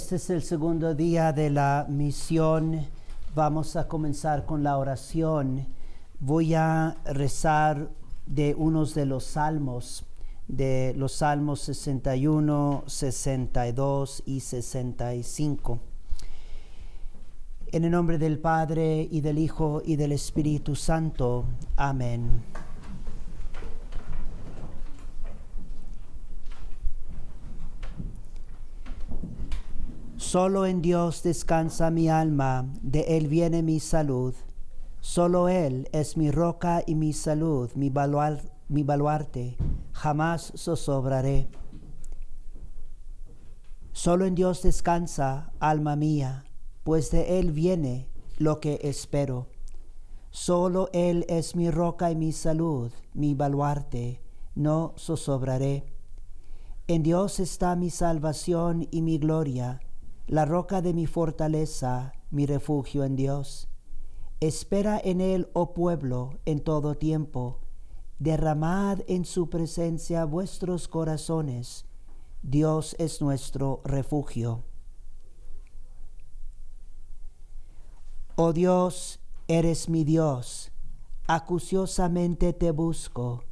Este es el segundo día de la misión. Vamos a comenzar con la oración. Voy a rezar de unos de los salmos 61, 62 y 65. En el nombre del Padre, y del Hijo, y del Espíritu Santo. Amén. Solo en Dios descansa mi alma, de Él viene mi salud. Solo Él es mi roca y mi salud, mi baluarte, jamás zozobraré. Solo en Dios descansa, alma mía, pues de Él viene lo que espero. Solo Él es mi roca y mi salud, mi baluarte, no zozobraré. En Dios está mi salvación y mi gloria, la roca de mi fortaleza, mi refugio en Dios. Espera en Él, oh pueblo, en todo tiempo. Derramad en su presencia vuestros corazones. Dios es nuestro refugio. Oh Dios, eres mi Dios. Acuciosamente te busco.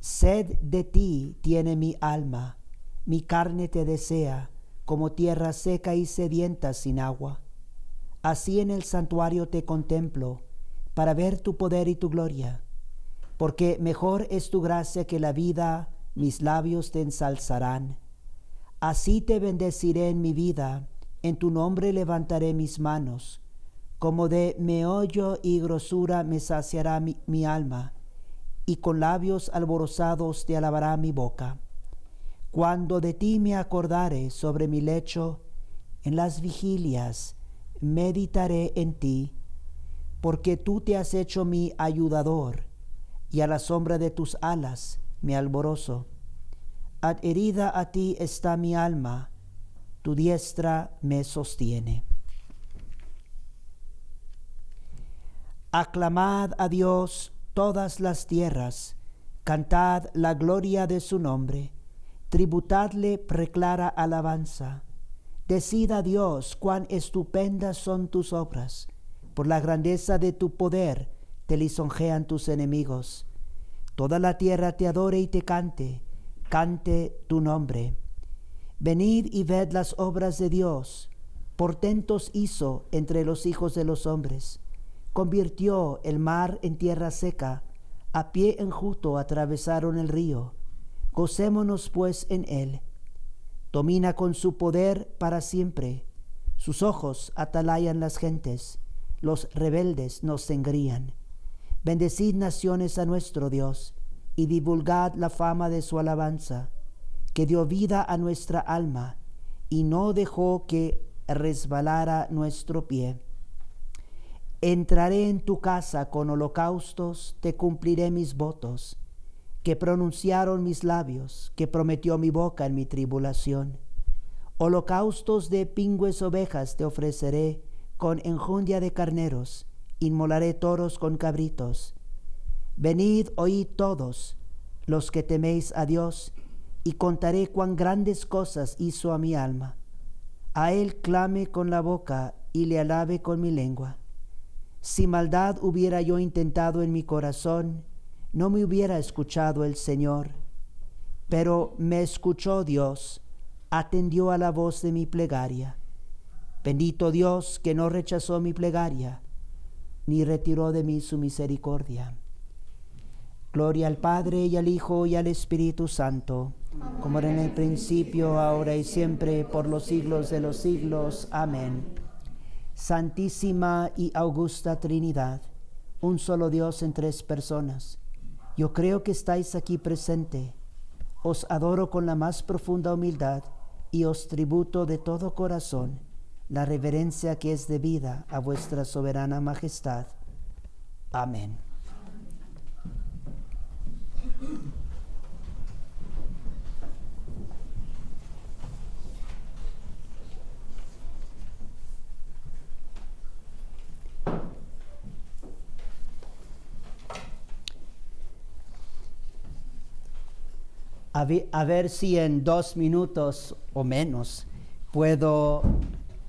Sed de ti tiene mi alma. Mi carne te desea, como tierra seca y sedienta sin agua. Así en el santuario te contemplo, para ver tu poder y tu gloria. Porque mejor es tu gracia que la vida, mis labios te ensalzarán. Así te bendeciré en mi vida, en tu nombre levantaré mis manos. Como de meollo y grosura me saciará mi alma, y con labios alborozados te alabará mi boca. Cuando de ti me acordare sobre mi lecho, en las vigilias meditaré en ti, porque tú te has hecho mi ayudador, y a la sombra de tus alas me alborozo. Adherida a ti está mi alma, tu diestra me sostiene. Aclamad a Dios todas las tierras, cantad la gloria de su nombre. Tributadle preclara alabanza. Decid a Dios cuán estupendas son tus obras. Por la grandeza de tu poder te lisonjean tus enemigos. Toda la tierra te adore y te cante, cante tu nombre. Venid y ved las obras de Dios. Portentos hizo entre los hijos de los hombres. Convirtió el mar en tierra seca. A pie enjuto atravesaron el río. Gocémonos pues en Él. Domina con su poder para siempre. Sus ojos atalayan las gentes. Los rebeldes nos engrían. Bendecid naciones a nuestro Dios, y divulgad la fama de su alabanza, que dio vida a nuestra alma, y no dejó que resbalara nuestro pie. Entraré en tu casa con holocaustos, te cumpliré mis votos, que pronunciaron mis labios, que prometió mi boca en mi tribulación. Holocaustos de pingües ovejas te ofreceré, con enjundia de carneros, inmolaré toros con cabritos. Venid, oíd todos los que teméis a Dios, y contaré cuán grandes cosas hizo a mi alma. A Él clame con la boca, y le alabe con mi lengua. Si maldad hubiera yo intentado en mi corazón, no me hubiera escuchado el Señor. Pero me escuchó Dios, atendió a la voz de mi plegaria. Bendito Dios, que no rechazó mi plegaria, ni retiró de mí su misericordia. Gloria al Padre, y al Hijo, y al Espíritu Santo, amén, como era en el principio, ahora y siempre, por los siglos de los siglos. Amén. Santísima y augusta Trinidad, un solo Dios en tres personas, yo creo que estáis aquí presente. Os adoro con la más profunda humildad y os tributo de todo corazón la reverencia que es debida a vuestra soberana majestad. Amén. A ver si en 2 minutos o menos puedo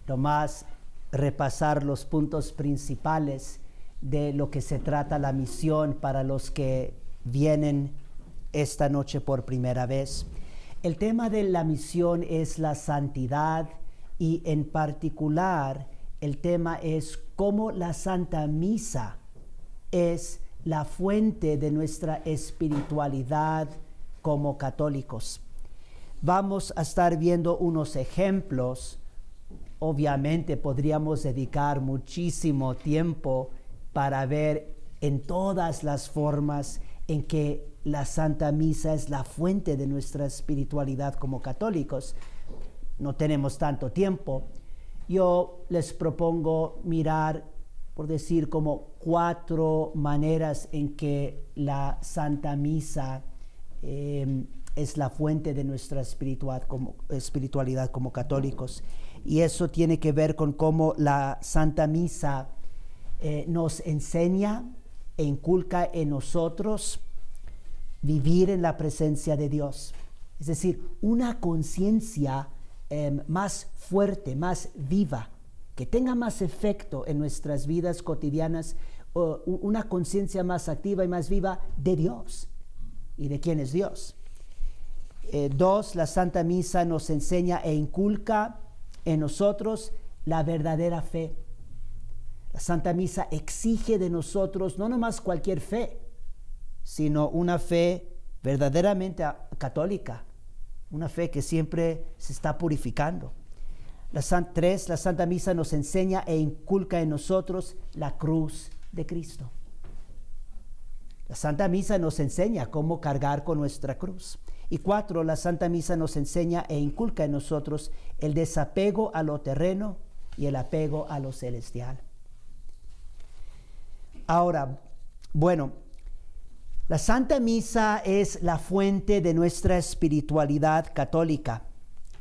nomás repasar los puntos principales de lo que se trata la misión para los que vienen esta noche por primera vez. El tema de la misión es la santidad y en particular el tema es cómo la Santa Misa es la fuente de nuestra espiritualidad como católicos. Vamos a estar viendo unos ejemplos. Obviamente podríamos dedicar muchísimo tiempo para ver en todas las formas en que la Santa Misa es la fuente de nuestra espiritualidad como católicos. No tenemos tanto tiempo. Yo les propongo mirar, por decir, como 4 maneras en que la Santa Misa es la fuente de nuestra espiritualidad como católicos. Y eso tiene que ver con cómo la Santa Misa nos enseña e inculca en nosotros vivir en la presencia de Dios. Es decir, una conciencia más fuerte, más viva, que tenga más efecto en nuestras vidas cotidianas, una conciencia más activa y más viva de Dios y de quién es Dios. 2, la Santa Misa nos enseña e inculca en nosotros la verdadera fe. La Santa Misa exige de nosotros no nomás cualquier fe, sino una fe verdaderamente católica, una fe que siempre se está purificando. 3, la Santa Misa nos enseña e inculca en nosotros la cruz de Cristo. La Santa Misa nos enseña cómo cargar con nuestra cruz. Y 4, la Santa Misa nos enseña e inculca en nosotros el desapego a lo terreno y el apego a lo celestial. Ahora, bueno, la Santa Misa es la fuente de nuestra espiritualidad católica.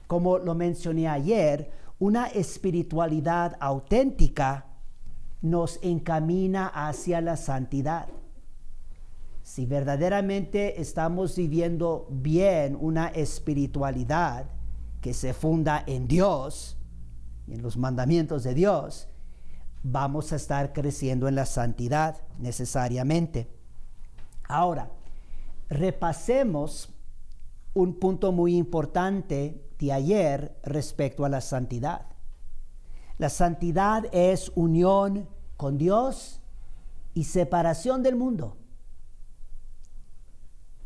Como lo mencioné ayer, una espiritualidad auténtica nos encamina hacia la santidad. Si verdaderamente estamos viviendo bien una espiritualidad que se funda en Dios y en los mandamientos de Dios, vamos a estar creciendo en la santidad necesariamente. Ahora, repasemos un punto muy importante de ayer respecto a la santidad. La santidad es unión con Dios y separación del mundo.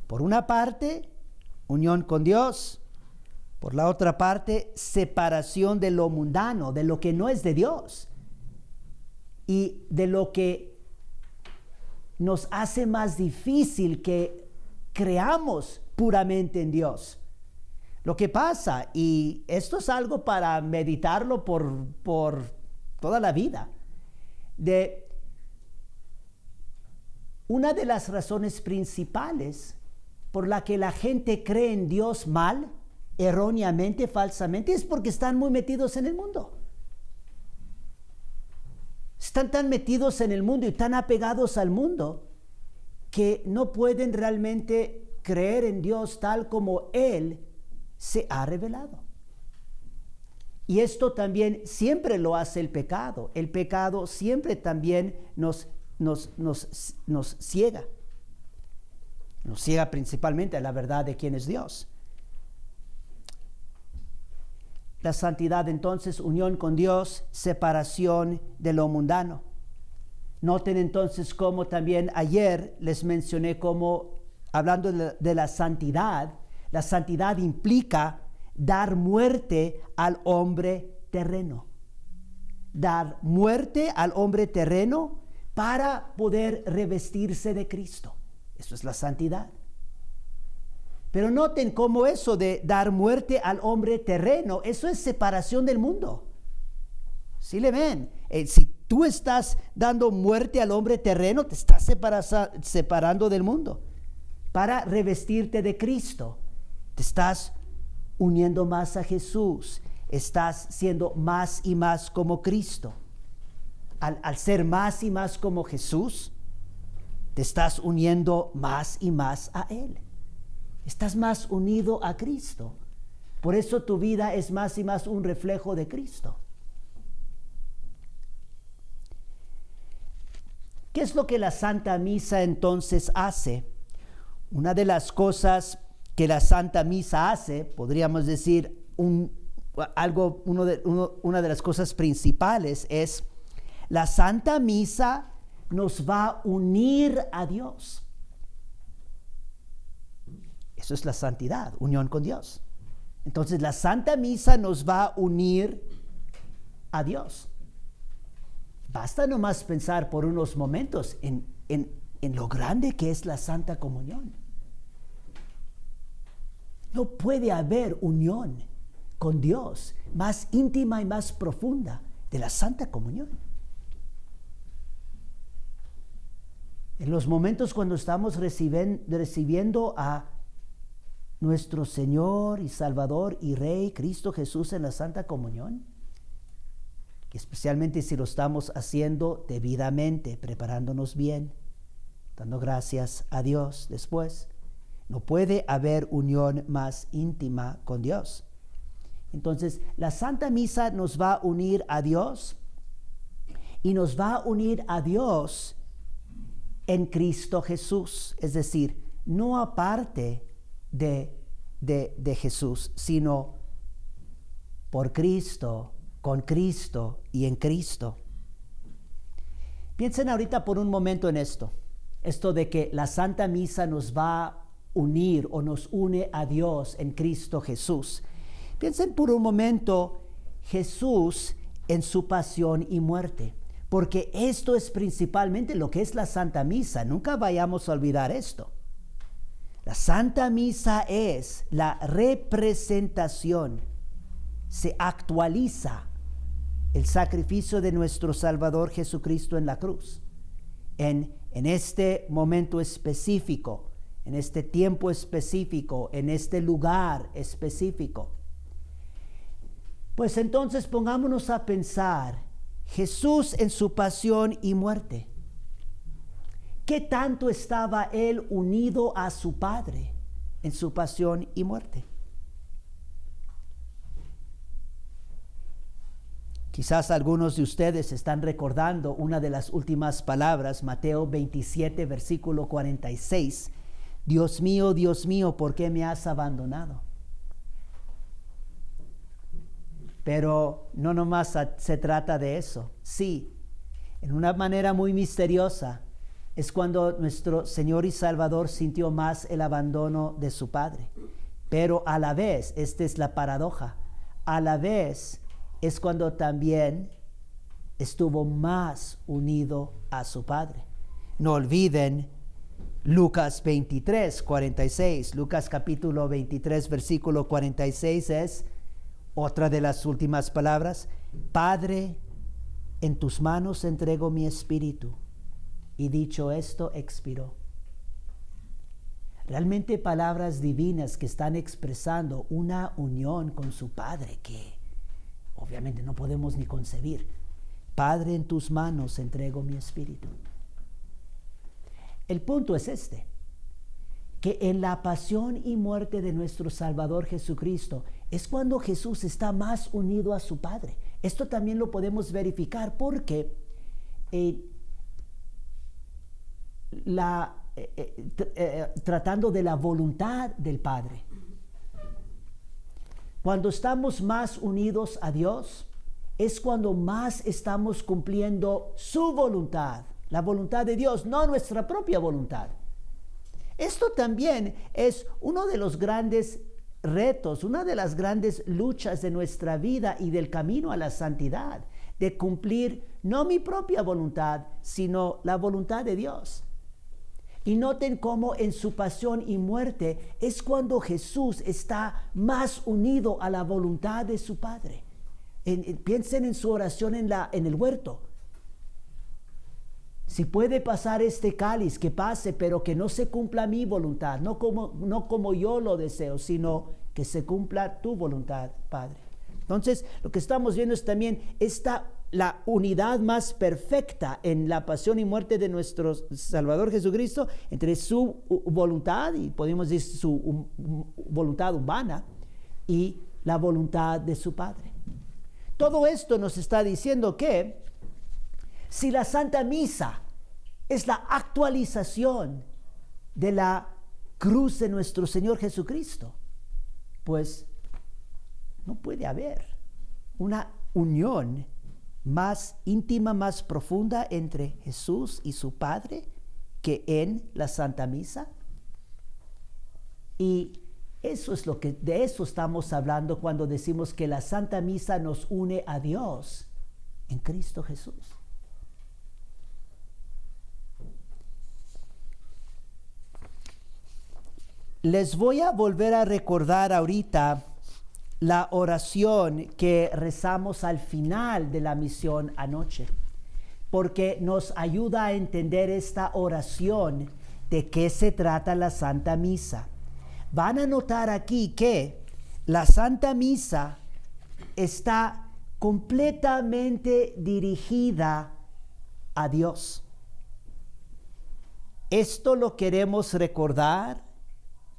Por una parte, unión con Dios. Por la otra parte, separación de lo mundano, de lo que no es de Dios. Y de lo que nos hace más difícil que creamos puramente en Dios. Lo que pasa, y esto es algo para meditarlo por toda la vida, una de las razones principales por la que la gente cree en Dios mal, erróneamente, falsamente, es porque están muy metidos en el mundo. Están tan metidos en el mundo y tan apegados al mundo que no pueden realmente creer en Dios tal como Él se ha revelado. Y esto también siempre lo hace el pecado. El pecado siempre también nos ciega. Nos ciega principalmente a la verdad de quién es Dios. La santidad entonces, unión con Dios, separación de lo mundano. Noten entonces cómo también ayer les mencioné cómo, hablando de la santidad implica dar muerte al hombre terreno. Dar muerte al hombre terreno para poder revestirse de Cristo. Eso es la santidad. Pero noten cómo eso de dar muerte al hombre terreno, eso es separación del mundo. ¿Sí le ven? Si tú estás dando muerte al hombre terreno, te estás separando del mundo para revestirte de Cristo. Te estás uniendo más a Jesús. Estás siendo más y más como Cristo. Al ser más y más como Jesús, te estás uniendo más y más a Él. Estás más unido a Cristo. Por eso tu vida es más y más un reflejo de Cristo. ¿Qué es lo que la Santa Misa entonces hace? Una de las cosas que la Santa Misa hace, podríamos decir, una de las cosas principales es, la Santa Misa nos va a unir a Dios. Eso es la santidad, unión con Dios. Entonces la Santa Misa nos va a unir a Dios. Basta nomás pensar por unos momentos en lo grande que es la Santa Comunión. No puede haber unión con Dios más íntima y más profunda de la Santa Comunión. En los momentos cuando estamos recibiendo a nuestro Señor y Salvador y Rey Cristo Jesús en la Santa Comunión, especialmente si lo estamos haciendo debidamente, preparándonos bien, dando gracias a Dios después, no puede haber unión más íntima con Dios. Entonces, la Santa Misa nos va a unir a Dios y nos va a unir a Dios en Cristo Jesús, es decir, no aparte de Jesús, sino por Cristo, con Cristo y en Cristo. Piensen ahorita por un momento en esto de que la Santa Misa nos va a unir o nos une a Dios en Cristo Jesús. Piensen por un momento Jesús en su pasión y muerte, porque esto es principalmente lo que es la Santa Misa. Nunca vayamos a olvidar esto. La Santa Misa es la representación, se actualiza el sacrificio de nuestro Salvador Jesucristo en la cruz. En este momento específico, en este tiempo específico, en este lugar específico. Pues entonces pongámonos a pensar, Jesús en su pasión y muerte, ¿qué tanto estaba Él unido a su Padre en su pasión y muerte? Quizás algunos de ustedes están recordando una de las últimas palabras, Mateo 27, versículo 46. Dios mío, ¿por qué me has abandonado? Pero no nomás se trata de eso. Sí, en una manera muy misteriosa, es cuando nuestro Señor y Salvador sintió más el abandono de su Padre. Pero a la vez, esta es la paradoja, a la vez es cuando también estuvo más unido a su Padre. No olviden Lucas 23, 46. Lucas capítulo 23, versículo 46 es otra de las últimas palabras. Padre, en tus manos entrego mi espíritu. Y dicho esto, expiró. Realmente palabras divinas que están expresando una unión con su Padre que obviamente no podemos ni concebir. Padre, en tus manos entrego mi espíritu. El punto es este, que en la pasión y muerte de nuestro Salvador Jesucristo es cuando Jesús está más unido a su Padre. Esto también lo podemos verificar porque tratando de la voluntad del Padre. Cuando estamos más unidos a Dios, es cuando más estamos cumpliendo su voluntad, la voluntad de Dios, no nuestra propia voluntad. Esto también es uno de los grandes retos, una de las grandes luchas de nuestra vida y del camino a la santidad, de cumplir no mi propia voluntad, sino la voluntad de Dios. Y noten cómo en su pasión y muerte es cuando Jesús está más unido a la voluntad de su Padre. Piensen en su oración en el huerto. Si puede pasar este cáliz, que pase, pero que no se cumpla mi voluntad, no como yo lo deseo, sino que se cumpla tu voluntad, Padre. Entonces, lo que estamos viendo es también la unidad más perfecta en la pasión y muerte de nuestro Salvador Jesucristo entre su voluntad, y podemos decir su voluntad humana, y la voluntad de su Padre. Todo esto nos está diciendo que si la Santa Misa es la actualización de la cruz de nuestro Señor Jesucristo, pues no puede haber una unión más íntima, más profunda entre Jesús y su Padre que en la Santa Misa. Y eso es de eso estamos hablando cuando decimos que la Santa Misa nos une a Dios en Cristo Jesús. Les voy a volver a recordar ahorita la oración que rezamos al final de la misión anoche, porque nos ayuda a entender esta oración, de qué se trata la Santa Misa. Van a notar aquí que la Santa Misa está completamente dirigida a Dios. Esto lo queremos recordar,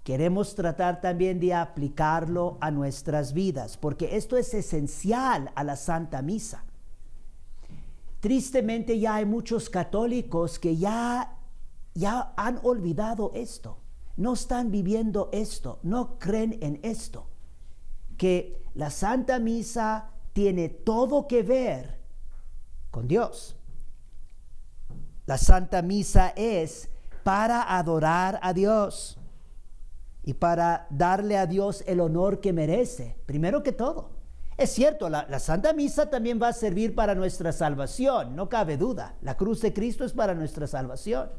queremos tratar también de aplicarlo a nuestras vidas, porque esto es esencial a la Santa Misa. Tristemente ya hay muchos católicos que ya han olvidado esto. No están viviendo esto, no creen en esto, que la Santa Misa tiene todo que ver con Dios. La Santa Misa es para adorar a Dios y para darle a Dios el honor que merece, primero que todo. Es cierto, la Santa Misa también va a servir para nuestra salvación, no cabe duda. La cruz de Cristo es para nuestra salvación.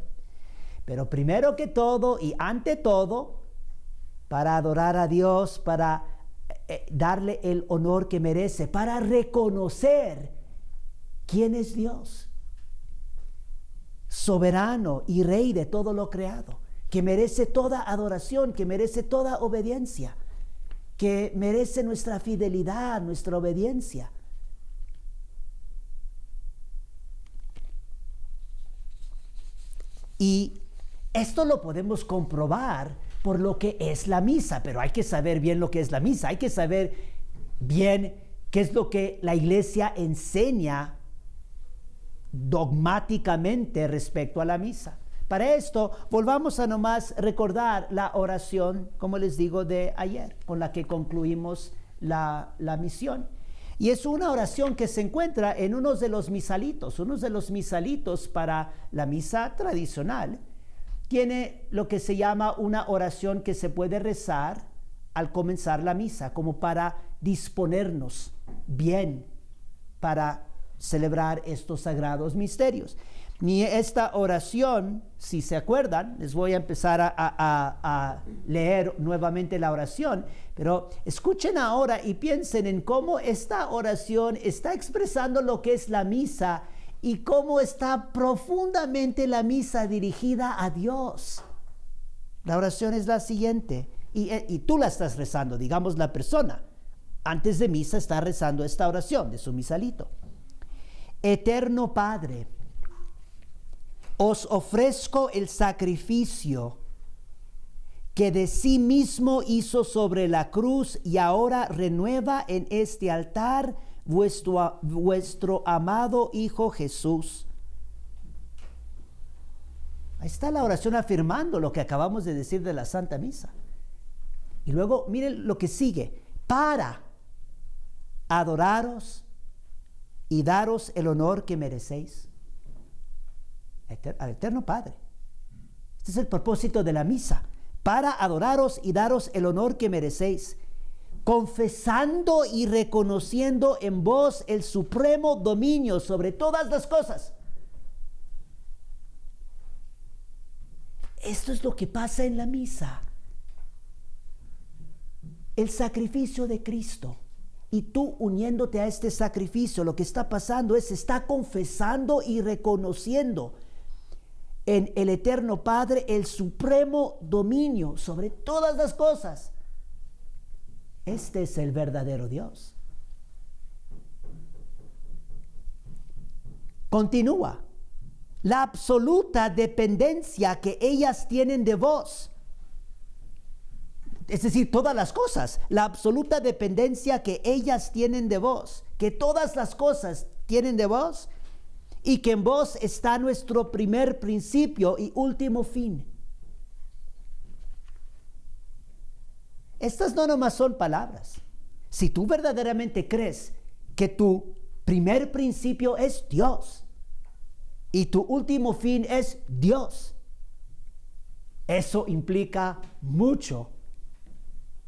Pero primero que todo y ante todo, para adorar a Dios, para darle el honor que merece, para reconocer quién es Dios, soberano y rey de todo lo creado, que merece toda adoración, que merece toda obediencia, que merece nuestra fidelidad, nuestra obediencia. Y esto lo podemos comprobar por lo que es la misa, pero hay que saber bien lo que es la misa, hay que saber bien qué es lo que la Iglesia enseña dogmáticamente respecto a la misa. Para esto, volvamos a nomás recordar la oración, como les digo, de ayer, con la que concluimos la misión. Y es una oración que se encuentra en uno de los misalitos para la misa tradicional. Tiene lo que se llama una oración que se puede rezar al comenzar la misa, como para disponernos bien para celebrar estos sagrados misterios. Ni esta oración, si se acuerdan, les voy a empezar a leer nuevamente la oración, pero escuchen ahora y piensen en cómo esta oración está expresando lo que es la misa y cómo está profundamente la misa dirigida a Dios. La oración es la siguiente, y tú la estás rezando, digamos la persona, antes de misa está rezando esta oración de su misalito. Eterno Padre, os ofrezco el sacrificio que de sí mismo hizo sobre la cruz y ahora renueva en este altar vuestro amado Hijo Jesús. Ahí está la oración afirmando lo que acabamos de decir de la Santa Misa. Y luego miren lo que sigue: para adoraros y daros el honor que merecéis. Al Eterno Padre. Este es el propósito de la misa: para adoraros y daros el honor que merecéis, confesando y reconociendo en vos el supremo dominio sobre todas las cosas. Esto es lo que pasa en la misa. El sacrificio de Cristo. Y tú uniéndote a este sacrificio, lo que está pasando es, está confesando y reconociendo en el Eterno Padre el supremo dominio sobre todas las cosas. Este es el verdadero Dios. Continúa. La absoluta dependencia que ellas tienen de vos. es decir, todas las cosas, la absoluta dependencia que ellas tienen de vos, que todas las cosas tienen de vos, y que en vos está nuestro primer principio y último fin. Estas no nomás son palabras. Si tú verdaderamente crees que tu primer principio es Dios y tu último fin es Dios, eso implica mucho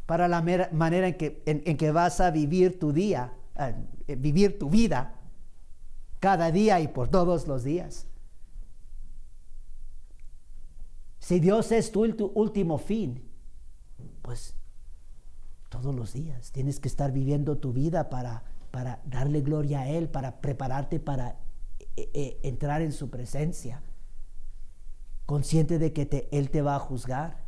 para la manera en que vas a vivir tu día, vivir tu vida cada día y por todos los días. Si Dios es tu último fin, pues todos los días tienes que estar viviendo tu vida para darle gloria a Él, para prepararte para entrar en su presencia, consciente de que Él te va a juzgar.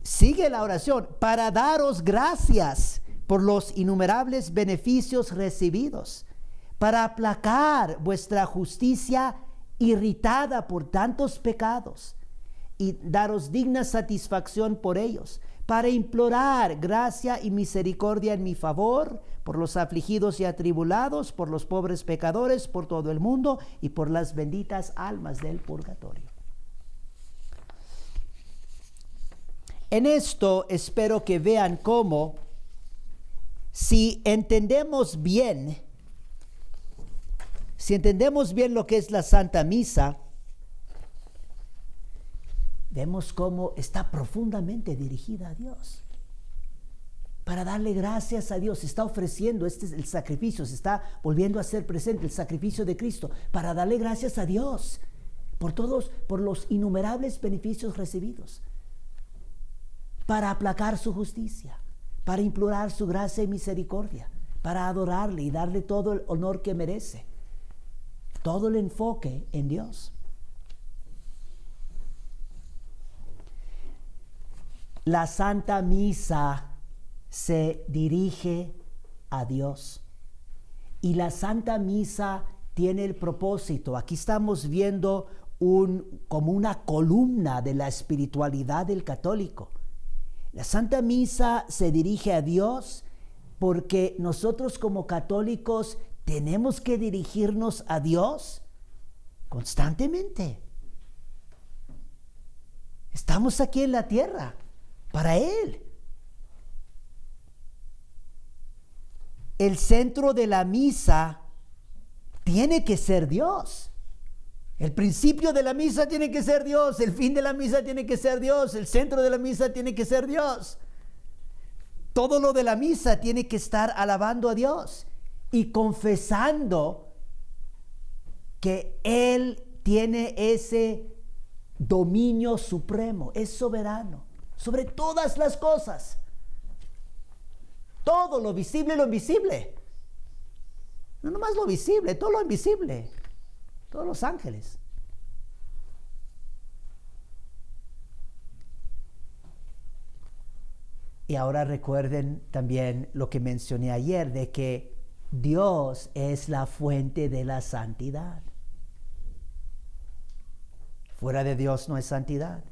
Sigue la oración: para daros gracias por los innumerables beneficios recibidos, para aplacar vuestra justicia irritada por tantos pecados y daros digna satisfacción por ellos, para implorar gracia y misericordia en mi favor, por los afligidos y atribulados, por los pobres pecadores, por todo el mundo y por las benditas almas del purgatorio. En esto espero que vean cómo, si entendemos bien lo que es la Santa Misa, vemos cómo está profundamente dirigida a Dios. Para darle gracias a Dios, se está ofreciendo, este es el sacrificio, se está volviendo a ser presente el sacrificio de Cristo, para darle gracias a Dios por los innumerables beneficios recibidos, para aplacar su justicia, para implorar su gracia y misericordia, para adorarle y darle todo el honor que merece. Todo el enfoque en Dios. La Santa Misa se dirige a Dios. Y la Santa Misa tiene el propósito. Aquí estamos viendo como una columna de la espiritualidad del católico. La Santa Misa se dirige a Dios porque nosotros como católicos tenemos que dirigirnos a Dios constantemente. Estamos aquí en la tierra para Él. El centro de la misa tiene que ser Dios. El principio de la misa tiene que ser Dios. El fin de la misa tiene que ser Dios. El centro de la misa tiene que ser Dios. Todo lo de la misa tiene que estar alabando a Dios y confesando que Él tiene ese dominio supremo, es soberano sobre todas las cosas, todo lo visible y lo invisible, no nomás lo visible, todo lo invisible, todos los ángeles. Y ahora recuerden también lo que mencioné ayer, de que Dios es la fuente de la santidad. Fuera de Dios no hay santidad.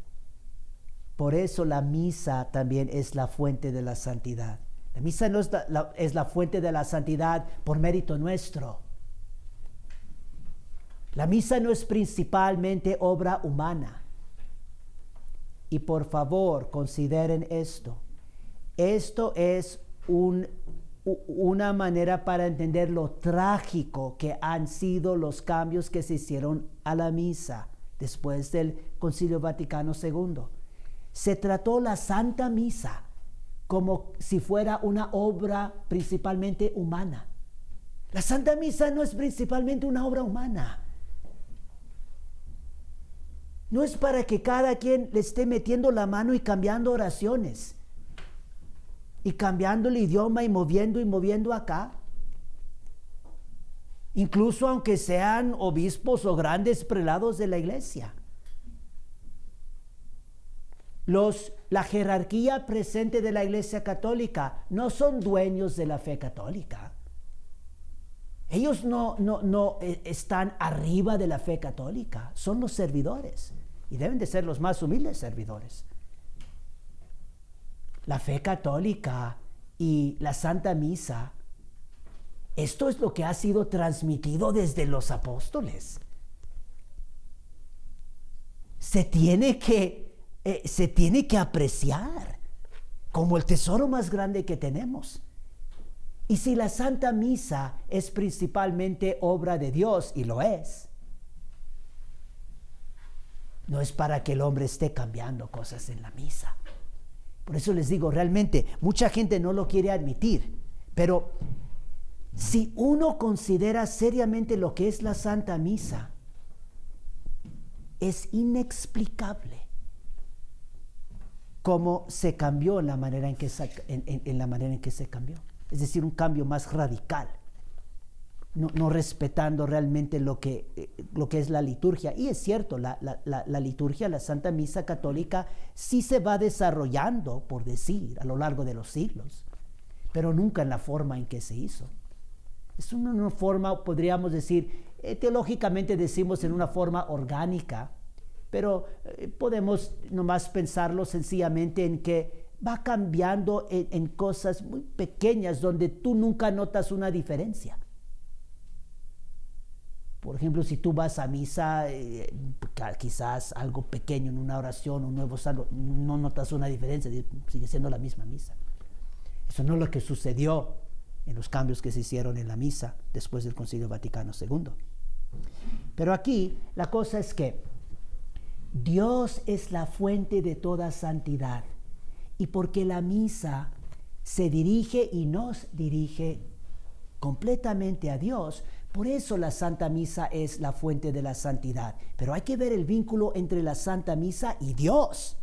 Por eso la misa también es la fuente de la santidad. La misa no es la fuente de la santidad por mérito nuestro. La misa no es principalmente obra humana. Y por favor, consideren esto. Esto es una manera para entender lo trágico que han sido los cambios que se hicieron a la misa después del Concilio Vaticano II. Se trató la Santa Misa como si fuera una obra principalmente humana. La Santa Misa no es principalmente una obra humana. No es para que cada quien le esté metiendo la mano y cambiando oraciones y cambiando el idioma y moviendo acá. Incluso aunque sean obispos o grandes prelados de la iglesia. La jerarquía presente de la Iglesia Católica no son dueños de la fe católica. Ellos no están arriba de la fe católica, son los servidores. y deben de ser los más humildes servidores. La fe católica y la Santa Misa, esto es lo que ha sido transmitido desde los apóstoles. Se tiene que apreciar como el tesoro más grande que tenemos. Y si la Santa Misa es principalmente obra de Dios, y lo es, no es para que el hombre esté cambiando cosas en la misa. Por eso les digo, realmente, mucha gente no lo quiere admitir, pero si uno considera seriamente lo que es la Santa Misa, es inexplicable cómo se cambió en la manera en que se cambió. Es decir, un cambio más radical, no respetando realmente lo que es la liturgia. Y es cierto, la liturgia, la Santa Misa católica, sí se va desarrollando, por decir, a lo largo de los siglos, pero nunca en la forma en que se hizo. Es una forma, podríamos decir, teológicamente decimos en una forma orgánica, pero podemos nomás pensarlo sencillamente en que va cambiando en cosas muy pequeñas donde tú nunca notas una diferencia. Por ejemplo, si tú vas a misa, quizás algo pequeño en una oración, un nuevo salmo, no notas una diferencia, sigue siendo la misma misa. Eso no es lo que sucedió en los cambios que se hicieron en la misa después del Concilio Vaticano II. Pero aquí la cosa es que Dios es la fuente de toda santidad. Y porque la misa se dirige y nos dirige completamente a Dios, por eso la Santa Misa es la fuente de la santidad. Pero hay que ver el vínculo entre la Santa Misa y Dios.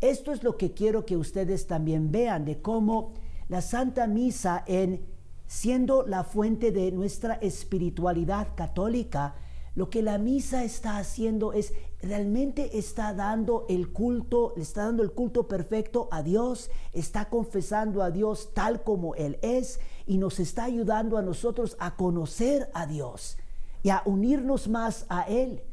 Esto es lo que quiero que ustedes también vean, de cómo la Santa Misa, siendo la fuente de nuestra espiritualidad católica, lo que la misa está haciendo es realmente está dando el culto perfecto a Dios, está confesando a Dios tal como Él es y nos está ayudando a nosotros a conocer a Dios y a unirnos más a Él.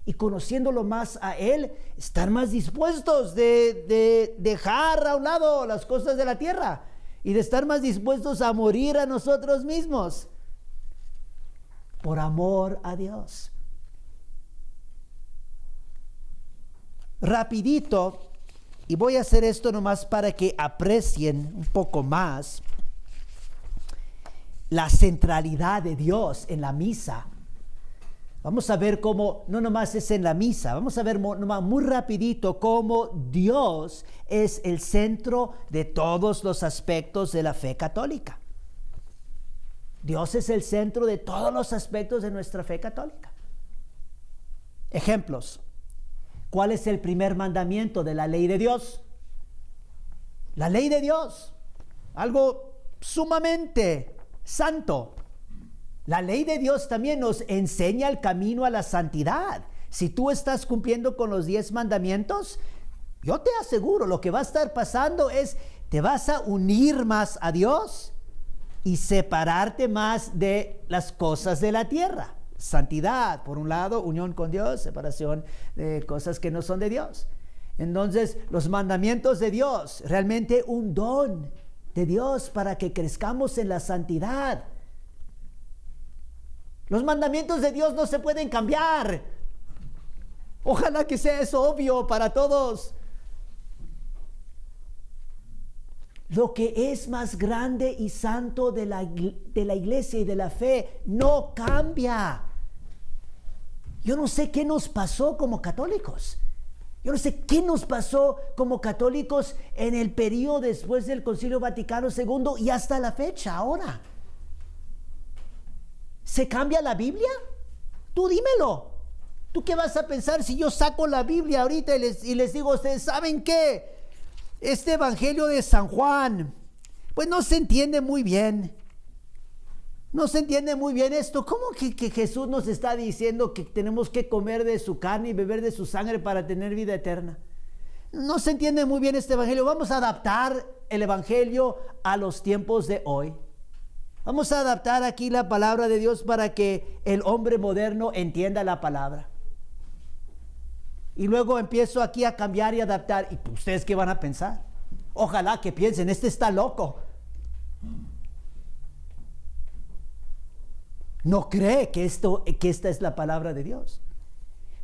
Y conociéndolo más a Él, estar más dispuestos de dejar a un lado las cosas de la tierra y de estar más dispuestos a morir a nosotros mismos por amor a Dios. Rapidito, y voy a hacer esto nomás para que aprecien un poco más la centralidad de Dios en la misa. Vamos a ver cómo, no nomás es en la misa, vamos a ver nomás muy rapidito cómo Dios es el centro de todos los aspectos de la fe católica. Dios es el centro de todos los aspectos de nuestra fe católica. Ejemplos. ¿Cuál es el primer mandamiento de la ley de Dios? La ley de Dios, algo sumamente santo. La ley de Dios también nos enseña el camino a la santidad. Si tú estás cumpliendo con los 10 mandamientos, yo te aseguro, lo que va a estar pasando es, te vas a unir más a Dios y separarte más de las cosas de la tierra. Santidad, por un lado, unión con Dios, separación de cosas que no son de Dios. Entonces, los mandamientos de Dios, realmente un don de Dios para que crezcamos en la santidad. Los mandamientos de Dios no se pueden cambiar. Ojalá que sea eso obvio para todos. Lo que es más grande y santo de la iglesia y de la fe no cambia. Yo no sé qué nos pasó como católicos. Yo no sé qué nos pasó como católicos en el periodo después del Concilio Vaticano II y hasta la fecha, ahora. ¿Se cambia la Biblia? Tú dímelo. ¿Tú qué vas a pensar si yo saco la Biblia ahorita y les digo a ustedes, ¿saben qué? Este Evangelio de San Juan, pues no se entiende muy bien. No se entiende muy bien esto. ¿Cómo que Jesús nos está diciendo que tenemos que comer de su carne y beber de su sangre para tener vida eterna? No se entiende muy bien este Evangelio. Vamos a adaptar el Evangelio a los tiempos de hoy. Vamos a adaptar aquí la palabra de Dios para que el hombre moderno entienda la palabra. Y luego empiezo aquí a cambiar y adaptar. ¿Y ustedes qué van a pensar? Ojalá que piensen, este está loco. No cree que esta es la palabra de Dios.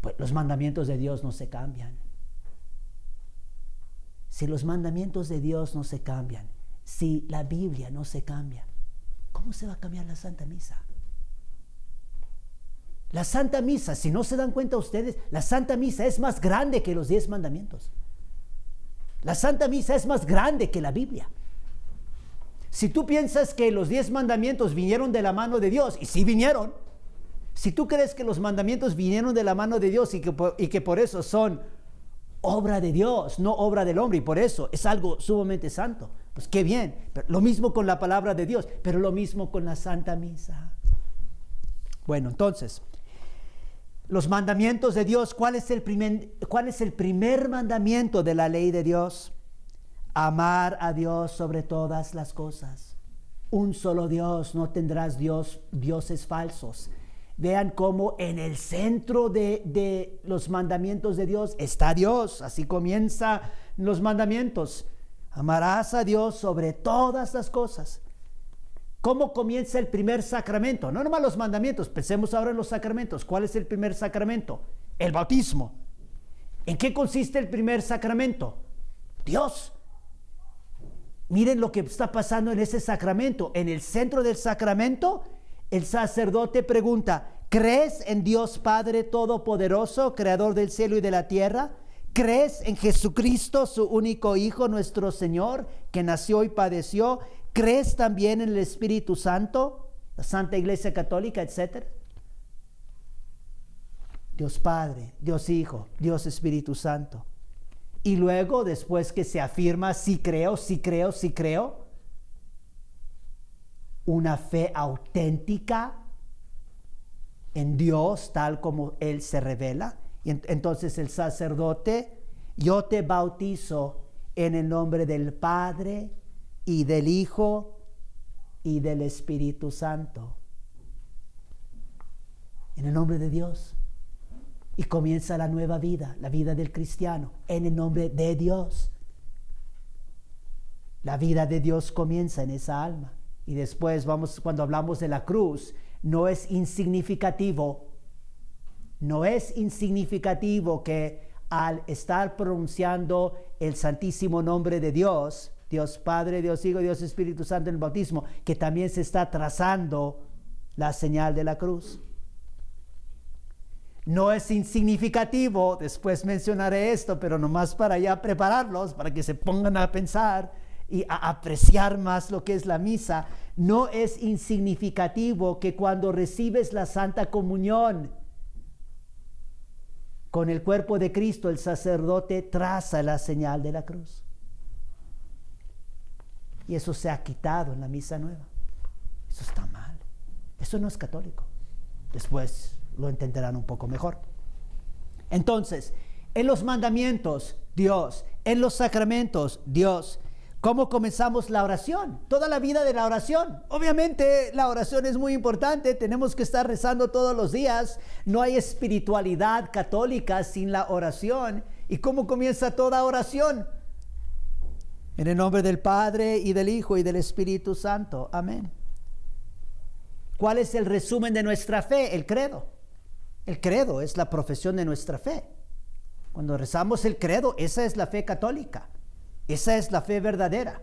Pues los mandamientos de Dios no se cambian. Si los mandamientos de Dios no se cambian, si la Biblia no se cambia, ¿cómo se va a cambiar la Santa Misa? La Santa Misa, si no se dan cuenta ustedes, la Santa Misa es más grande que los 10 mandamientos. La Santa Misa es más grande que la Biblia. Si tú piensas que los 10 mandamientos vinieron de la mano de Dios, y sí vinieron, si tú crees que los mandamientos vinieron de la mano de Dios y que por eso son obra de Dios, no obra del hombre, y por eso es algo sumamente santo, pues qué bien. Pero lo mismo con la palabra de Dios, pero lo mismo con la Santa Misa. Bueno, entonces, los mandamientos de Dios, ¿cuál es el primer mandamiento de la ley de Dios? Amar a Dios sobre todas las cosas. Un solo Dios, no tendrás dioses falsos. Vean cómo en el centro de los mandamientos de Dios está Dios. Así comienzan los mandamientos. Amarás a Dios sobre todas las cosas. ¿Cómo comienza el primer sacramento? No nomás los mandamientos, pensemos ahora en los sacramentos. ¿Cuál es el primer sacramento? El bautismo. ¿En qué consiste el primer sacramento? Dios. Miren lo que está pasando en ese sacramento. En el centro del sacramento, el sacerdote pregunta: ¿crees en Dios Padre Todopoderoso, Creador del cielo y de la tierra? ¿Crees en Jesucristo, su único Hijo, nuestro Señor, que nació y padeció? ¿Crees también en el Espíritu Santo, la Santa Iglesia Católica, etcétera? Dios Padre, Dios Hijo, Dios Espíritu Santo. Y luego, después que se afirma, sí creo, una fe auténtica en Dios, tal como Él se revela. Y entonces el sacerdote: yo te bautizo en el nombre del Padre, y del Hijo, y del Espíritu Santo. En el nombre de Dios. Y comienza la nueva vida, la vida del cristiano, en el nombre de Dios. La vida de Dios comienza en esa alma. Y después cuando hablamos de la cruz, no es insignificativo que al estar pronunciando el santísimo nombre de Dios, Dios Padre, Dios Hijo, Dios Espíritu Santo en el bautismo, que también se está trazando la señal de la cruz. No es insignificativo, después mencionaré esto, pero nomás para ya prepararlos, para que se pongan a pensar y a apreciar más lo que es la misa. No es insignificativo que cuando recibes la Santa Comunión con el cuerpo de Cristo, el sacerdote traza la señal de la cruz. Y eso se ha quitado en la misa nueva. Eso está mal. Eso no es católico. Después lo entenderán un poco mejor. Entonces, en los mandamientos, Dios. En los sacramentos, Dios. ¿Cómo comenzamos la oración? Toda la vida de la oración. Obviamente la oración es muy importante. Tenemos que estar rezando todos los días. No hay espiritualidad católica sin la oración. ¿Y cómo comienza toda oración? En el nombre del Padre, y del Hijo, y del Espíritu Santo. Amén. ¿Cuál es el resumen de nuestra fe? El credo. El credo es la profesión de nuestra fe. Cuando rezamos el credo, esa es la fe católica. Esa es la fe verdadera,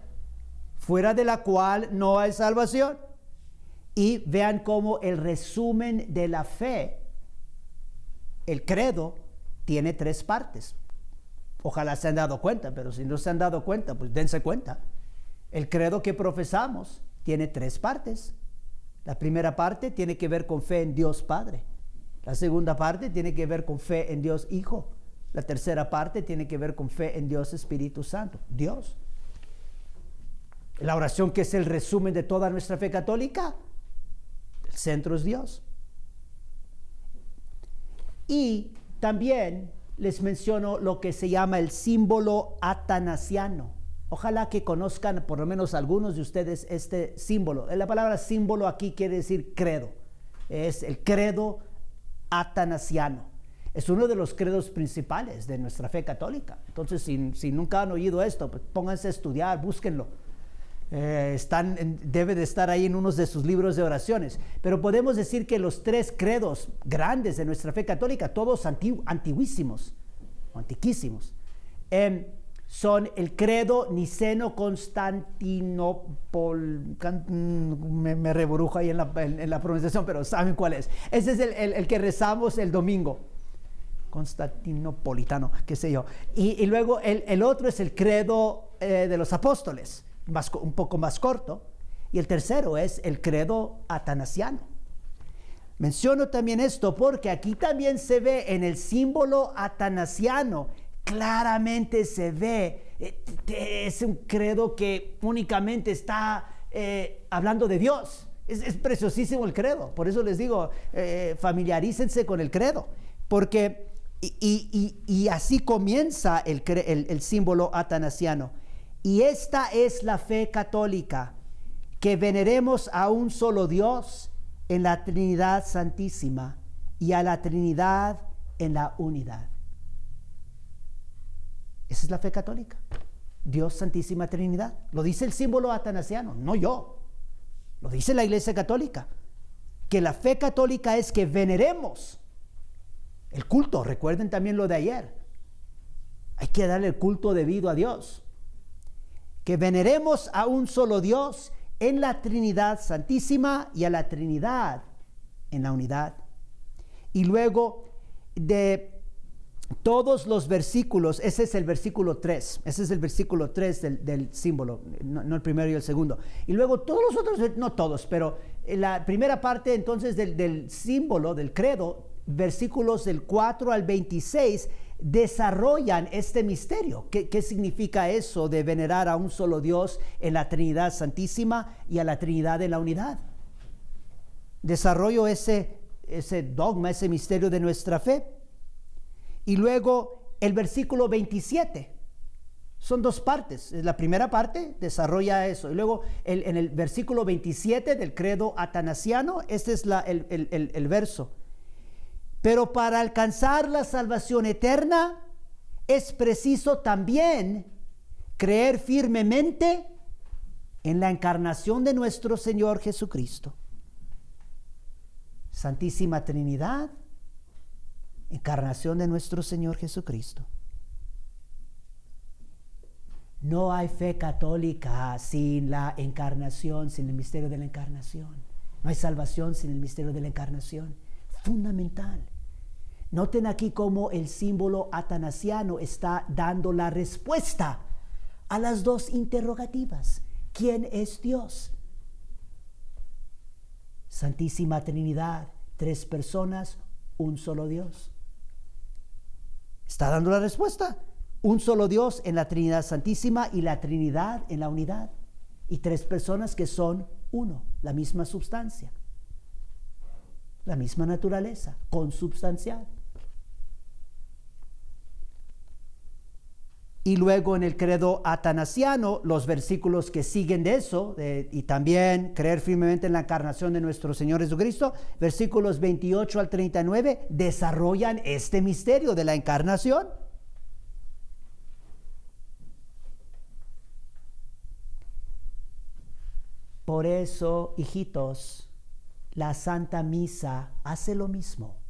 fuera de la cual no hay salvación. Y vean cómo el resumen de la fe, el credo, tiene 3 partes. Ojalá se han dado cuenta, pero si no se han dado cuenta, pues dense cuenta. El credo que profesamos tiene 3 partes. La primera parte tiene que ver con fe en Dios Padre. La segunda parte tiene que ver con fe en Dios Hijo. La tercera parte tiene que ver con fe en Dios Espíritu Santo. Dios. La oración, que es el resumen de toda nuestra fe católica, el centro es Dios. Y también les menciono lo que se llama el símbolo atanasiano. Ojalá que conozcan por lo menos algunos de ustedes este símbolo. La palabra símbolo aquí quiere decir credo. Es el credo atanasiano. Es uno de los credos principales de nuestra fe católica. Entonces, si nunca han oído esto, pues pónganse a estudiar, búsquenlo. Debe de estar ahí en uno de sus libros de oraciones. Pero podemos decir que los 3 credos grandes de nuestra fe católica, todos antiguísimos, antiquísimos, son el credo niceno-constantinopol. Me reburujo ahí en la pronunciación, pero saben cuál es. Ese es el que rezamos el domingo. Constantinopolitano, qué sé yo. Y luego el otro es el credo de los apóstoles, un poco más corto. Y el tercero es el credo atanasiano. Menciono también esto porque aquí también se ve en el símbolo atanasiano, claramente se ve, es un credo que únicamente está hablando de Dios. Es preciosísimo el credo. Por eso les digo, familiarícense con el credo, porque y así comienza el símbolo atanasiano. Y esta es la fe católica, que veneremos a un solo Dios en la Trinidad Santísima y a la Trinidad en la unidad. Esa es la fe católica. Dios, Santísima Trinidad. Lo dice el símbolo atanasiano, no yo. Lo dice la Iglesia Católica. Que la fe católica es que veneremos el culto. Recuerden también lo de ayer. Hay que darle el culto debido a Dios. Que veneremos a un solo Dios en la Trinidad Santísima y a la Trinidad en la unidad. Y luego de todos los versículos, ese es el versículo 3, ese es el versículo 3 del símbolo, no el primero y el segundo. Y luego todos los otros, no todos, pero la primera parte entonces del símbolo, del credo, versículos del 4 al 26, desarrollan este misterio. ¿Qué significa eso de venerar a un solo Dios en la Trinidad Santísima y a la Trinidad en la unidad? Desarrollo ese dogma, ese misterio de nuestra fe. Y luego el versículo 27. Son 2 partes. La primera parte desarrolla eso. Y luego en el versículo 27 del credo atanasiano, este es el verso. Pero para alcanzar la salvación eterna es preciso también creer firmemente en la encarnación de nuestro Señor Jesucristo. Santísima Trinidad, encarnación de nuestro Señor Jesucristo. No hay fe católica sin la encarnación, sin el misterio de la encarnación. No hay salvación sin el misterio de la encarnación. Fundamental. Noten aquí cómo el símbolo atanasiano está dando la respuesta a las 2 interrogativas. ¿Quién es Dios? Santísima Trinidad, 3 personas, un solo Dios. Está dando la respuesta. Un solo Dios en la Trinidad Santísima y la Trinidad en la unidad. Y 3 personas que son uno, la misma sustancia, la misma naturaleza, consubstancial. Y luego en el credo atanasiano, los versículos que siguen de eso, y también creer firmemente en la encarnación de nuestro Señor Jesucristo, versículos 28 al 39, desarrollan este misterio de la encarnación. Por eso, hijitos, la Santa Misa hace lo mismo.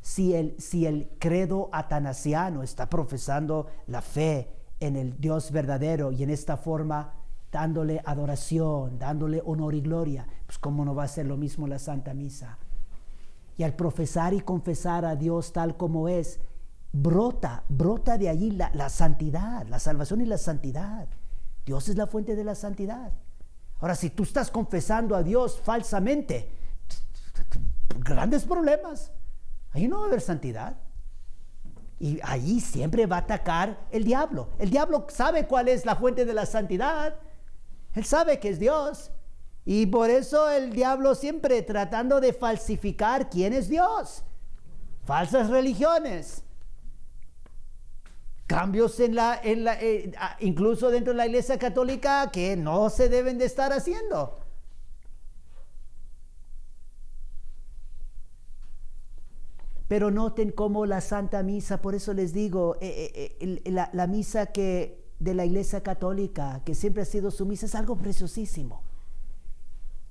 Si el credo atanasiano está profesando la fe en el Dios verdadero y en esta forma dándole adoración, dándole honor y gloria, pues cómo no va a ser lo mismo la Santa Misa. Y al profesar y confesar a Dios tal como es, brota de allí la santidad, la salvación y la santidad. Dios es la fuente de la santidad. Ahora, si tú estás confesando a Dios falsamente, grandes problemas. Ahí no va a haber santidad. Y ahí siempre va a atacar el diablo. El diablo sabe cuál es la fuente de la santidad. Él sabe que es Dios. Y por eso el diablo siempre tratando de falsificar quién es Dios. Falsas religiones. Cambios incluso dentro de la Iglesia Católica que no se deben de estar haciendo. Pero noten cómo la Santa Misa, por eso les digo, la misa de la Iglesia Católica, que siempre ha sido su misa, es algo preciosísimo.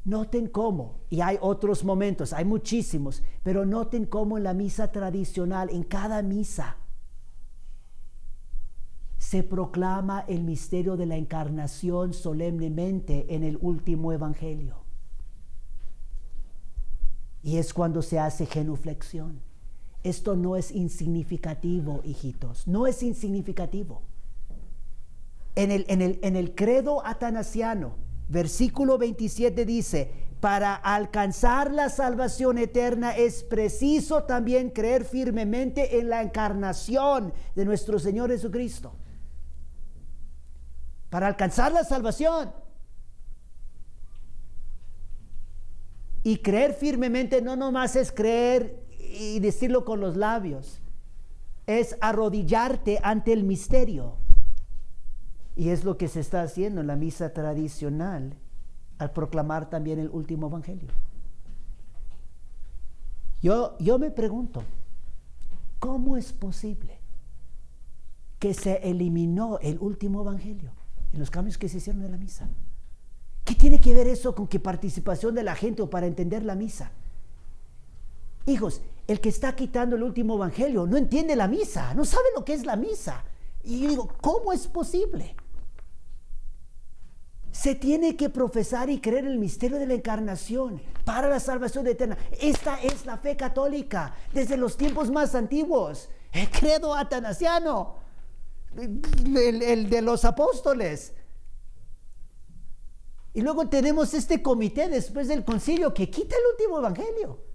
Noten cómo, y hay otros momentos, hay muchísimos, pero noten cómo en la misa tradicional, en cada misa, se proclama el misterio de la encarnación solemnemente en el último evangelio. Y es cuando se hace genuflexión. Esto no es insignificativo, hijitos, no es insignificativo. En el credo atanasiano, versículo 27 dice: para alcanzar la salvación eterna es preciso también creer firmemente en la encarnación de nuestro Señor Jesucristo. Para alcanzar la salvación. Y creer firmemente no nomás es creer y decirlo con los labios, es arrodillarte ante el misterio. Y es lo que se está haciendo en la misa tradicional al proclamar también el último evangelio. Yo me pregunto, ¿cómo es posible que se eliminó el último evangelio en los cambios que se hicieron en la misa? ¿Qué tiene que ver eso con qué participación de la gente o para entender la misa? Hijos, el que está quitando el último evangelio no entiende la misa, no sabe lo que es la misa. Y yo digo, ¿cómo es posible? Se tiene que profesar y creer el misterio de la encarnación para la salvación eterna. Esta es la fe católica desde los tiempos más antiguos. El credo atanasiano, el de los apóstoles. Y luego tenemos este comité después del concilio que quita el último evangelio.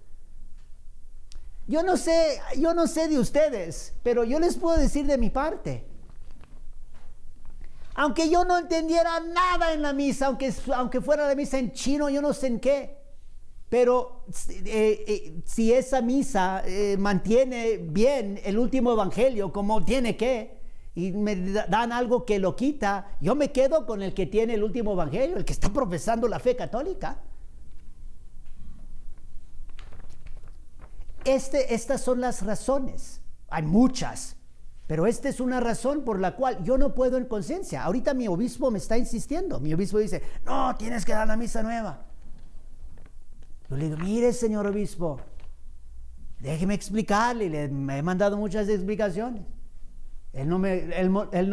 Yo no sé de ustedes, pero yo les puedo decir de mi parte. Aunque yo no entendiera nada en la misa, aunque fuera la misa en chino, yo no sé en qué. Pero si esa misa mantiene bien el último evangelio como tiene que, y me dan algo que lo quita, yo me quedo con el que tiene el último evangelio, el que está profesando la fe católica. Estas son las razones, hay muchas, pero esta es una razón por la cual yo no puedo en conciencia. Ahorita mi obispo me está insistiendo, mi obispo dice, no, tienes que dar la misa nueva. Yo le digo, mire señor obispo, déjeme explicarle, me he mandado muchas explicaciones. Él no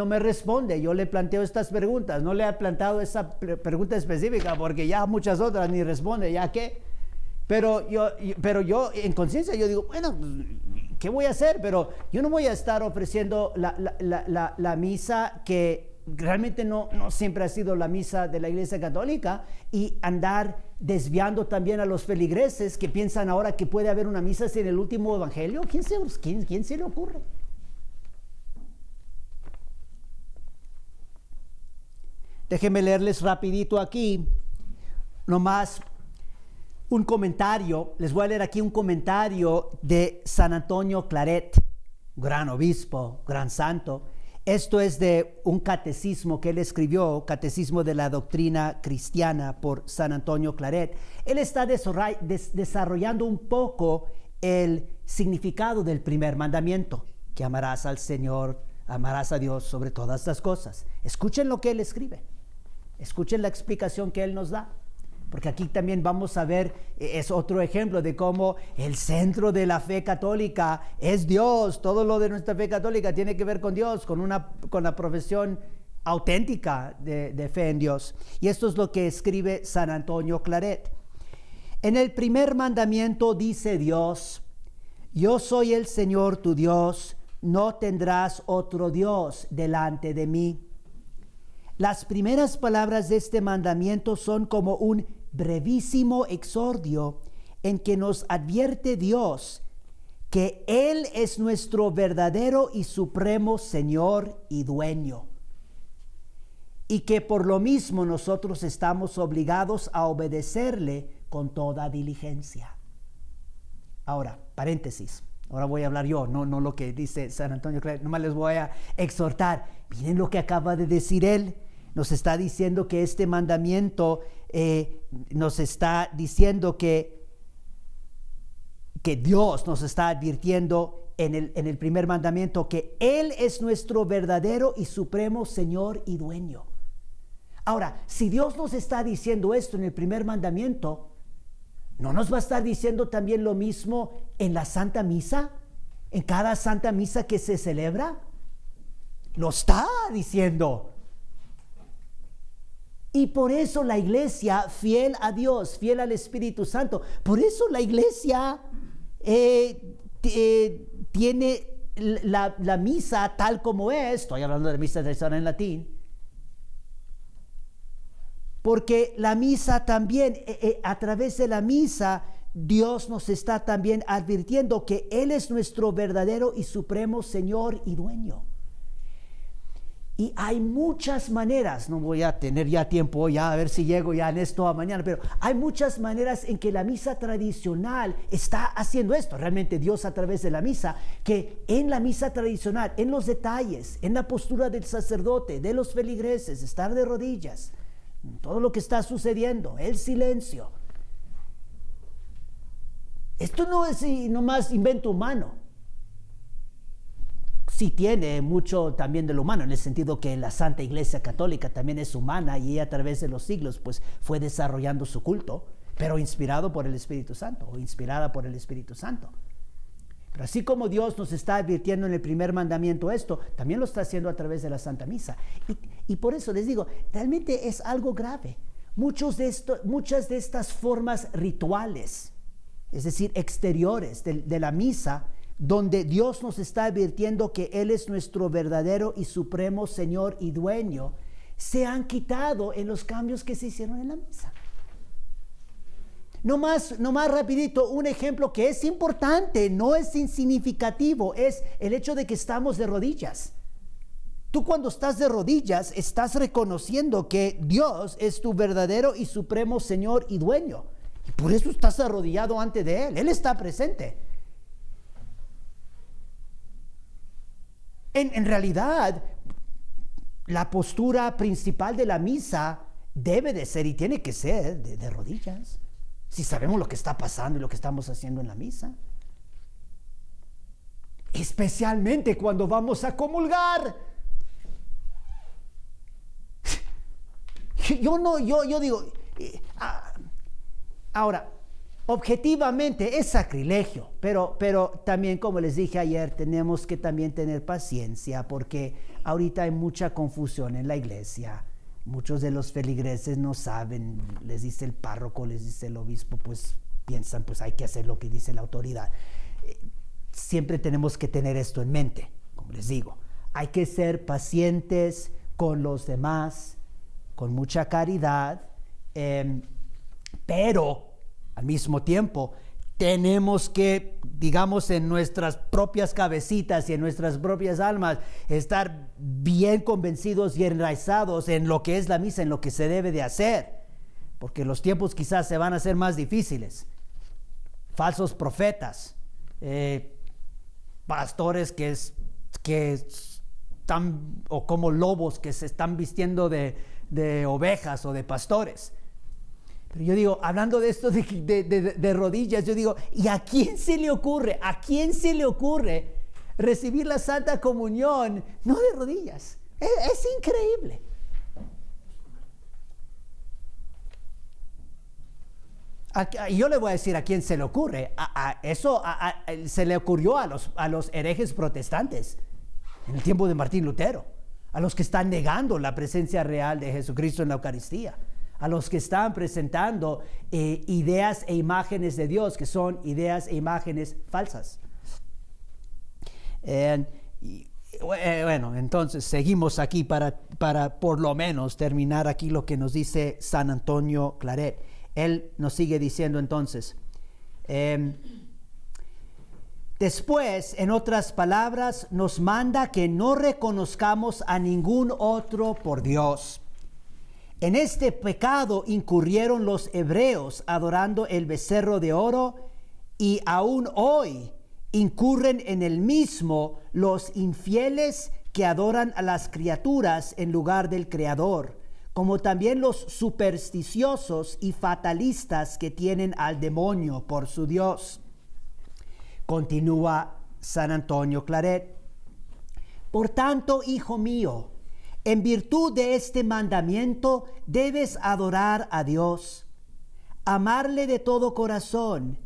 me responde, yo le planteo estas preguntas, no le he plantado esa pregunta específica porque ya muchas otras ni responde, ¿ya qué? Pero yo en conciencia yo digo, bueno, ¿qué voy a hacer? Pero yo no voy a estar ofreciendo la misa que realmente no siempre ha sido la misa de la Iglesia Católica y andar desviando también a los feligreses que piensan ahora que puede haber una misa sin el último evangelio. ¿Quién se le ocurre? Déjenme leerles rapidito aquí, nomás un comentario. Les voy a leer aquí un comentario de San Antonio Claret, gran obispo, gran santo. Esto es de un catecismo que él escribió, Catecismo de la Doctrina Cristiana por San Antonio Claret. Él está desarrollando un poco el significado del primer mandamiento, que amarás al Señor, amarás a Dios sobre todas las cosas. Escuchen lo que él escribe. Escuchen la explicación que él nos da, porque aquí también vamos a ver, es otro ejemplo de cómo el centro de la fe católica es Dios. Todo lo de nuestra fe católica tiene que ver con Dios, con la profesión auténtica de fe en Dios. Y esto es lo que escribe San Antonio Claret. En el primer mandamiento dice Dios: yo soy el Señor tu Dios, no tendrás otro Dios delante de mí. Las primeras palabras de este mandamiento son como un brevísimo exordio en que nos advierte Dios que Él es nuestro verdadero y supremo Señor y dueño, y que por lo mismo nosotros estamos obligados a obedecerle con toda diligencia. Ahora, paréntesis. Ahora voy a hablar yo, no lo que dice San Antonio Claret. Nomás les voy a exhortar. Miren lo que acaba de decir él. Nos está diciendo que este mandamiento nos está diciendo que que Dios nos está advirtiendo en el primer mandamiento, que Él es nuestro verdadero y supremo Señor y dueño. Ahora, si Dios nos está diciendo esto en el primer mandamiento, ¿no nos va a estar diciendo también lo mismo en la Santa Misa? En cada Santa Misa que se celebra. Lo está diciendo. Y por eso la iglesia, fiel a Dios, fiel al Espíritu Santo, por eso la iglesia tiene la misa tal como es. Estoy hablando de la misa tradicional en latín. Porque la misa también, a través de la misa, Dios nos está también advirtiendo que Él es nuestro verdadero y supremo Señor y dueño. Y hay muchas maneras, no voy a tener ya tiempo ya a ver si llego ya en esto a mañana, pero hay muchas maneras en que la misa tradicional está haciendo esto. Realmente Dios a través de la misa, que en la misa tradicional, en los detalles, en la postura del sacerdote, de los feligreses, estar de rodillas, todo lo que está sucediendo, el silencio. Esto no es nomás invento humano. Sí tiene mucho también de lo humano, en el sentido que la Santa Iglesia Católica también es humana y a través de los siglos pues fue desarrollando su culto, pero inspirado por el Espíritu Santo o inspirada por el Espíritu Santo. Pero así como Dios nos está advirtiendo en el primer mandamiento esto, también lo está haciendo a través de la Santa Misa. Y por eso les digo, realmente es algo grave. Muchas de estas formas rituales, es decir, exteriores de la misa, donde Dios nos está advirtiendo que Él es nuestro verdadero y supremo Señor y dueño, se han quitado en los cambios que se hicieron en la misa. No más rapidito, un ejemplo que es importante, no es insignificativo, es el hecho de que estamos de rodillas. Tú cuando estás de rodillas estás reconociendo que Dios es tu verdadero y supremo Señor y dueño. Y por eso estás arrodillado ante de Él. Él está presente. En realidad, la postura principal de la misa debe de ser y tiene que ser de rodillas. Si sabemos lo que está pasando y lo que estamos haciendo en la misa. Especialmente cuando vamos a comulgar. Yo digo, ahora, objetivamente es sacrilegio, pero también, como les dije ayer, tenemos que también tener paciencia porque ahorita hay mucha confusión en la iglesia. Muchos de los feligreses no saben, les dice el párroco, les dice el obispo, pues piensan, pues hay que hacer lo que dice la autoridad. Siempre tenemos que tener esto en mente, como les digo. Hay que ser pacientes con los demás, con mucha caridad, pero al mismo tiempo tenemos que, digamos, en nuestras propias cabecitas y en nuestras propias almas, estar bien convencidos y enraizados en lo que es la misa, en lo que se debe de hacer, porque los tiempos quizás se van a hacer más difíciles. Falsos profetas, pastores que están, o como lobos que se están vistiendo de ovejas o de pastores. Pero yo digo, hablando de esto de rodillas, yo digo, ¿y a quién se le ocurre? ¿A quién se le ocurre recibir la Santa Comunión no de rodillas? Es increíble. Yo le voy a decir a quién se le ocurre. Eso se le ocurrió a los herejes protestantes en el tiempo de Martín Lutero, a los que están negando la presencia real de Jesucristo en la Eucaristía, a los que están presentando ideas e imágenes de Dios que son ideas e imágenes falsas. Bueno, entonces seguimos aquí para por lo menos terminar aquí lo que nos dice San Antonio Claret. Él nos sigue diciendo entonces, después, en otras palabras, nos manda que no reconozcamos a ningún otro por Dios. En este pecado incurrieron los hebreos adorando el becerro de oro, y aún hoy incurren en el mismo los infieles que adoran a las criaturas en lugar del Creador, como también los supersticiosos y fatalistas que tienen al demonio por su Dios. Continúa San Antonio Claret. Por tanto, hijo mío, en virtud de este mandamiento debes adorar a Dios, amarle de todo corazón,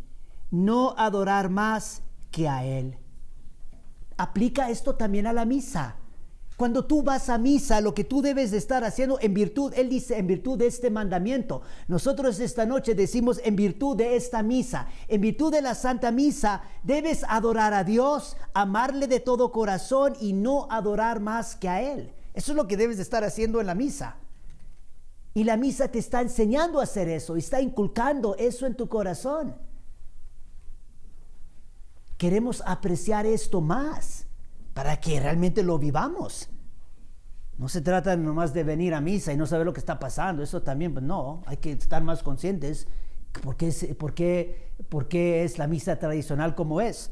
no adorar más que a Él. Aplica esto también a la misa. Cuando tú vas a misa, lo que tú debes de estar haciendo en virtud, él dice, en virtud de este mandamiento. Nosotros esta noche decimos en virtud de esta misa. En virtud de la Santa Misa, debes adorar a Dios, amarle de todo corazón y no adorar más que a Él. Eso es lo que debes de estar haciendo en la misa. Y la misa te está enseñando a hacer eso, está inculcando eso en tu corazón. Queremos apreciar esto más para que realmente lo vivamos. No se trata nomás de venir a misa y no saber lo que está pasando. Eso también, pues no, hay que estar más conscientes por qué es la misa tradicional como es.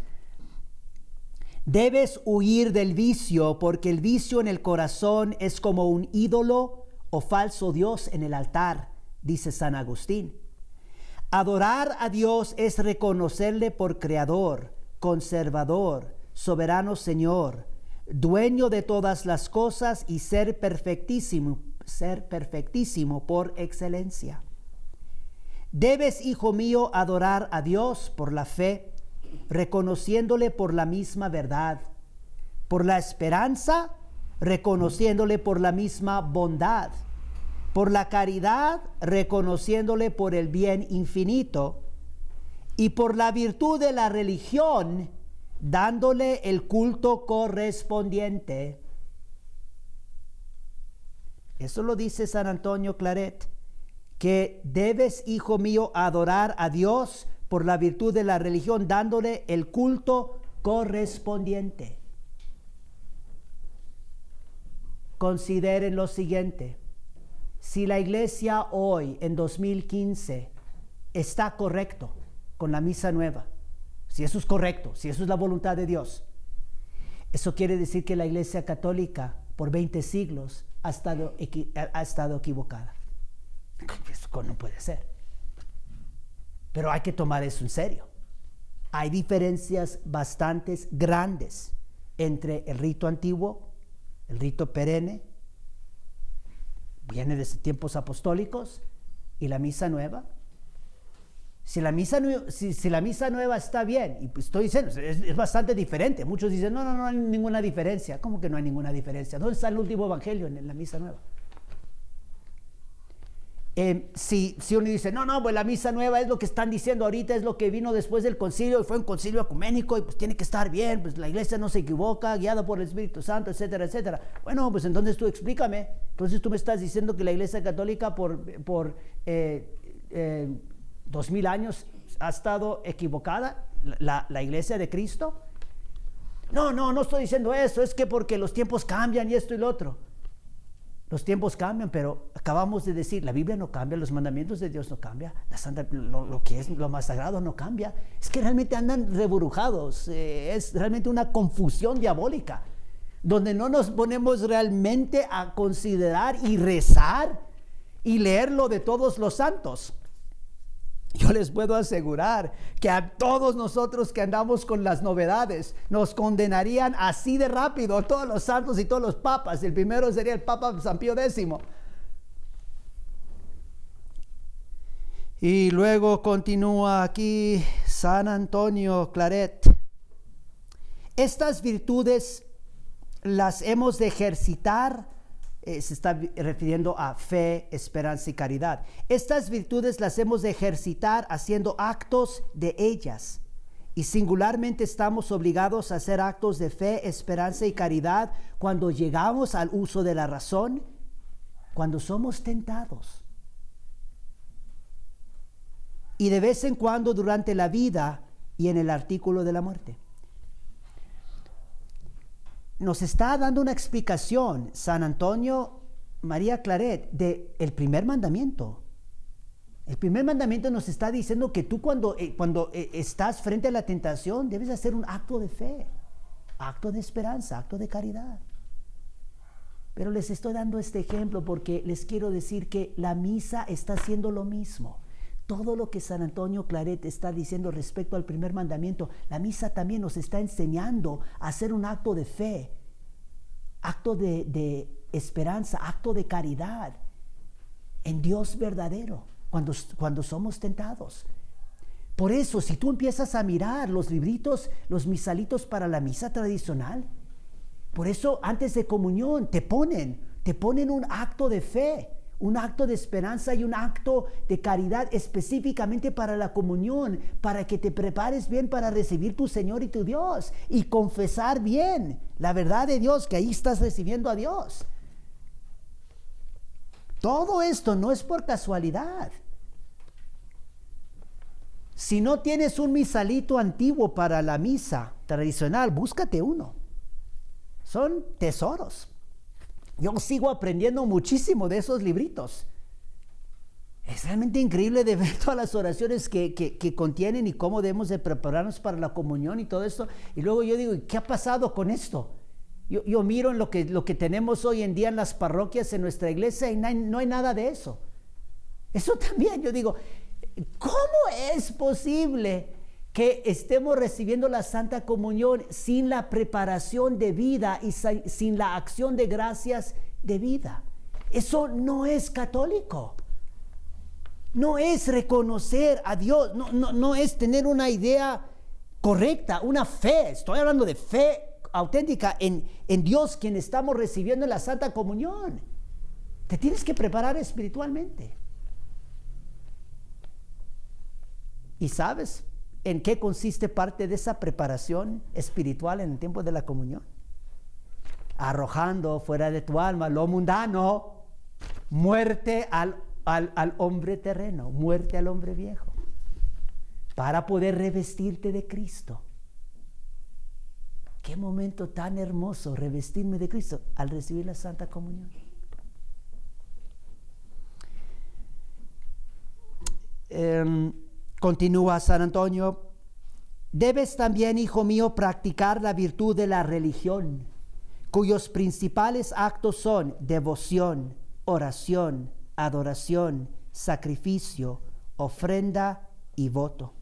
Debes huir del vicio, porque el vicio en el corazón es como un ídolo o falso Dios en el altar, dice San Agustín. Adorar a Dios es reconocerle por creador, conservador, soberano Señor, dueño de todas las cosas y ser perfectísimo por excelencia. Debes, hijo mío, adorar a Dios por la fe, reconociéndole por la misma verdad, por la esperanza, reconociéndole por la misma bondad, por la caridad, reconociéndole por el bien infinito, y por la virtud de la religión, dándole el culto correspondiente. Eso lo dice San Antonio Claret, que debes, hijo mío, adorar a Dios por la virtud de la religión, dándole el culto correspondiente. Consideren lo siguiente: si la iglesia hoy, en 2015, está correcto con la misa nueva, si eso es correcto, si eso es la voluntad de Dios, eso quiere decir que la Iglesia Católica por 20 siglos ha estado equivocada. Eso no puede ser. Pero hay que tomar eso en serio. Hay diferencias bastante grandes entre el rito antiguo, el rito perenne, viene desde tiempos apostólicos, y la misa nueva. Si la misa nueva está bien, y pues estoy diciendo, es bastante diferente. Muchos dicen, no hay ninguna diferencia. ¿Cómo que no hay ninguna diferencia? ¿Dónde está el último evangelio en la misa nueva? Si uno dice, pues la misa nueva es lo que están diciendo ahorita, es lo que vino después del concilio, y fue un concilio ecuménico, y pues tiene que estar bien, pues la iglesia no se equivoca, guiada por el Espíritu Santo, etcétera, etcétera. Bueno, pues entonces tú explícame. Entonces tú me estás diciendo que la Iglesia Católica por 2000 años ha estado equivocada, la iglesia de Cristo. No estoy diciendo eso, es que porque los tiempos cambian y esto y lo otro. Los tiempos cambian, pero acabamos de decir, la Biblia no cambia, los mandamientos de Dios no cambian, lo que es lo más sagrado no cambia. Es que realmente andan reburujados, es realmente una confusión diabólica, donde no nos ponemos realmente a considerar y rezar y leer lo de todos los santos. Yo les puedo asegurar que a todos nosotros que andamos con las novedades nos condenarían así de rápido, todos los santos y todos los papas. El primero sería el Papa San Pío X. Y luego continúa aquí San Antonio Claret. Estas virtudes las hemos de ejercitar. Se está refiriendo a fe, esperanza y caridad. Estas virtudes las hemos de ejercitar haciendo actos de ellas. Y singularmente estamos obligados a hacer actos de fe, esperanza y caridad cuando llegamos al uso de la razón, cuando somos tentados. Y de vez en cuando durante la vida y en el artículo de la muerte. Nos está dando una explicación San Antonio María Claret del primer mandamiento. El primer mandamiento nos está diciendo que tú cuando estás frente a la tentación debes hacer un acto de fe, acto de esperanza, acto de caridad. Pero les estoy dando este ejemplo porque les quiero decir que la misa está haciendo lo mismo. todo lo que San Antonio Claret está diciendo respecto al primer mandamiento, la misa también nos está enseñando a hacer un acto de fe, acto de esperanza, acto de caridad en Dios verdadero, cuando somos tentados. Por eso, si tú empiezas a mirar los libritos, los misalitos para la misa tradicional, por eso antes de comunión te ponen un acto de fe, un acto de esperanza y un acto de caridad específicamente para la comunión, para que te prepares bien para recibir tu Señor y tu Dios y confesar bien la verdad de Dios, que ahí estás recibiendo a Dios. Todo esto no es por casualidad. Si no tienes un misalito antiguo para la misa tradicional, búscate uno. Son tesoros. Yo sigo aprendiendo muchísimo de esos libritos. Es realmente increíble de ver todas las oraciones que contienen y cómo debemos de prepararnos para la comunión y todo esto. Y luego yo digo, ¿qué ha pasado con esto? Yo miro en lo que tenemos hoy en día en las parroquias, en nuestra iglesia, y no hay nada de eso. Eso también, yo digo, ¿cómo es posible que estemos recibiendo la Santa Comunión sin la preparación de vida y sin la acción de gracias de vida? Eso no es católico. No es reconocer a Dios, no es tener una idea correcta, una fe. Estoy hablando de fe auténtica en Dios, quien estamos recibiendo en la Santa Comunión. Te tienes que preparar espiritualmente. ¿Y sabes en qué consiste parte de esa preparación espiritual en el tiempo de la comunión? Arrojando fuera de tu alma lo mundano, muerte al hombre terreno, muerte al hombre viejo, para poder revestirte de Cristo. Qué momento tan hermoso revestirme de Cristo al recibir la Santa Comunión. Continúa San Antonio: debes también, hijo mío, practicar la virtud de la religión, cuyos principales actos son devoción, oración, adoración, sacrificio, ofrenda y voto.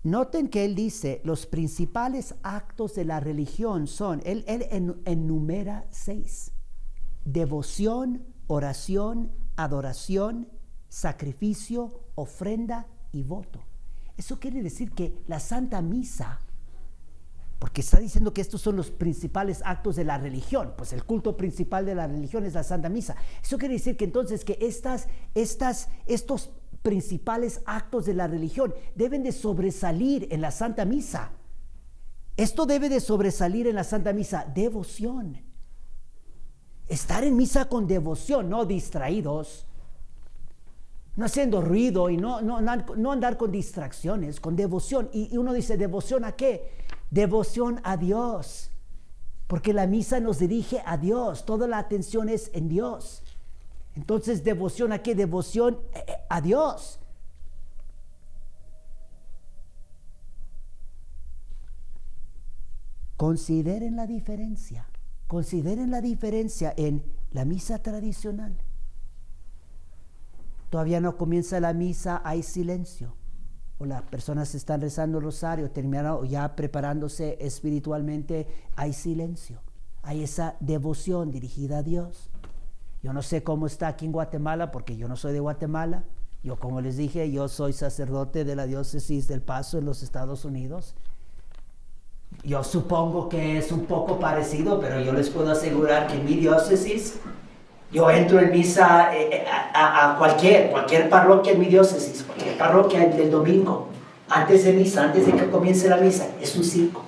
Noten que él dice, los principales actos de la religión son, él enumera 6: devoción, oración, adoración, sacrificio, ofrenda y voto. Eso quiere decir que la Santa Misa, porque está diciendo que estos son los principales actos de la religión, pues el culto principal de la religión es la Santa Misa. Eso quiere decir que entonces que estos principales actos de la religión deben de sobresalir en la Santa Misa. Esto debe de sobresalir en la Santa Misa: devoción. Estar en misa con devoción, no distraídos, no haciendo ruido y no andar con distracciones, con devoción. Y uno dice, ¿devoción a qué? Devoción a Dios, porque la misa nos dirige a Dios, toda la atención es en Dios. Entonces, ¿devoción a qué? Devoción a Dios. Consideren la diferencia en la misa tradicional. Todavía no comienza la misa, hay silencio. O las personas están rezando el rosario, terminaron ya preparándose espiritualmente, hay silencio. Hay esa devoción dirigida a Dios. Yo no sé cómo está aquí en Guatemala, porque yo no soy de Guatemala. Yo, como les dije, yo soy sacerdote de la diócesis del Paso en los Estados Unidos. Yo supongo que es un poco parecido, pero yo les puedo asegurar que en mi diócesis, yo entro en misa a cualquier parroquia en mi diócesis, cualquier parroquia del domingo, antes de misa, antes de que comience la misa, es un circo.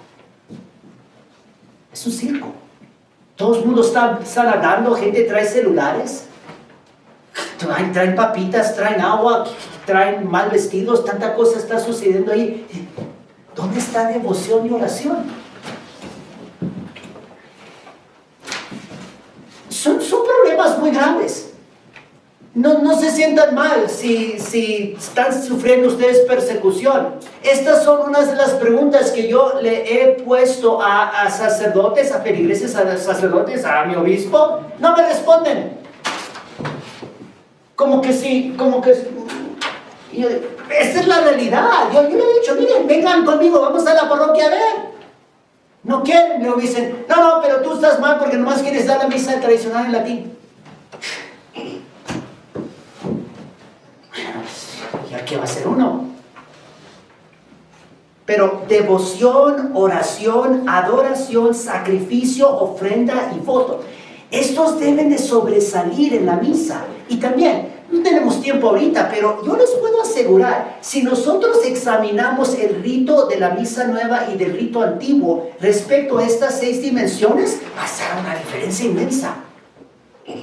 Es un circo. Todo el mundo están hablando, gente trae celulares, traen papitas, traen agua, traen mal vestidos, tanta cosa está sucediendo ahí. ¿Dónde está devoción y oración? Son problemas muy graves. No se sientan mal si están sufriendo ustedes persecución. Estas son unas de las preguntas que yo le he puesto a sacerdotes, a feligreses, a sacerdotes, a mi obispo. No me responden. como que sí, esta es la realidad. Yo le he dicho, miren, vengan conmigo, vamos a la parroquia a ver. No quieren, luego dicen, no, pero tú estás mal porque nomás quieres dar la misa tradicional en latín. ¿Ya qué va a hacer uno? Pero devoción, oración, adoración, sacrificio, ofrenda y voto. Estos deben de sobresalir en la misa. Y también, no tenemos tiempo ahorita, pero yo les puedo asegurar, si nosotros examinamos el rito de la misa nueva y del rito antiguo respecto a estas 6 dimensiones, va a ser una diferencia inmensa.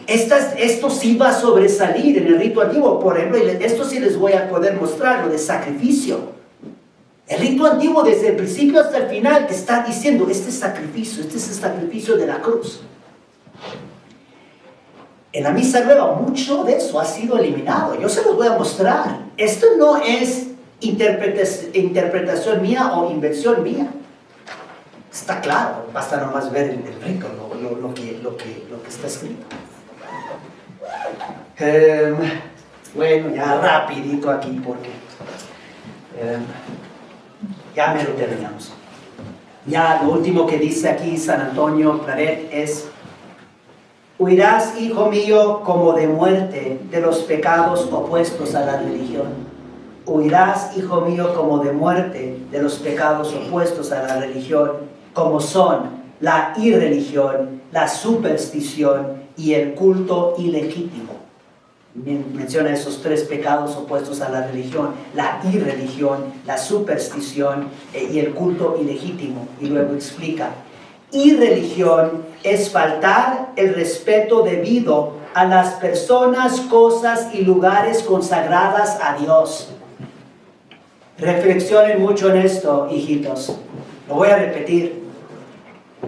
Esto sí va a sobresalir en el rito antiguo. Por ejemplo, esto sí les voy a poder mostrar, lo de sacrificio. El rito antiguo desde el principio hasta el final te está diciendo, este es el sacrificio de la cruz. En la misa nueva mucho de eso ha sido eliminado. Yo se los voy a mostrar. Esto no es interpretación mía o invención mía. Está claro, basta nomás ver el rito, lo que está escrito. Bueno, ya rapidito aquí porque ya me lo terminamos. Ya lo último que dice aquí San Antonio Claret es: huirás, hijo mío, como de muerte de los pecados opuestos a la religión. Huirás, hijo mío, como de muerte de los pecados opuestos a la religión, como son la irreligión, la superstición y el culto ilegítimo. Menciona esos 3 pecados opuestos a la religión: la irreligión, la superstición y el culto ilegítimo. Y luego explica: irreligión es faltar el respeto debido a las personas, cosas y lugares consagradas a Dios. Reflexionen mucho en esto, hijitos. Lo voy a repetir.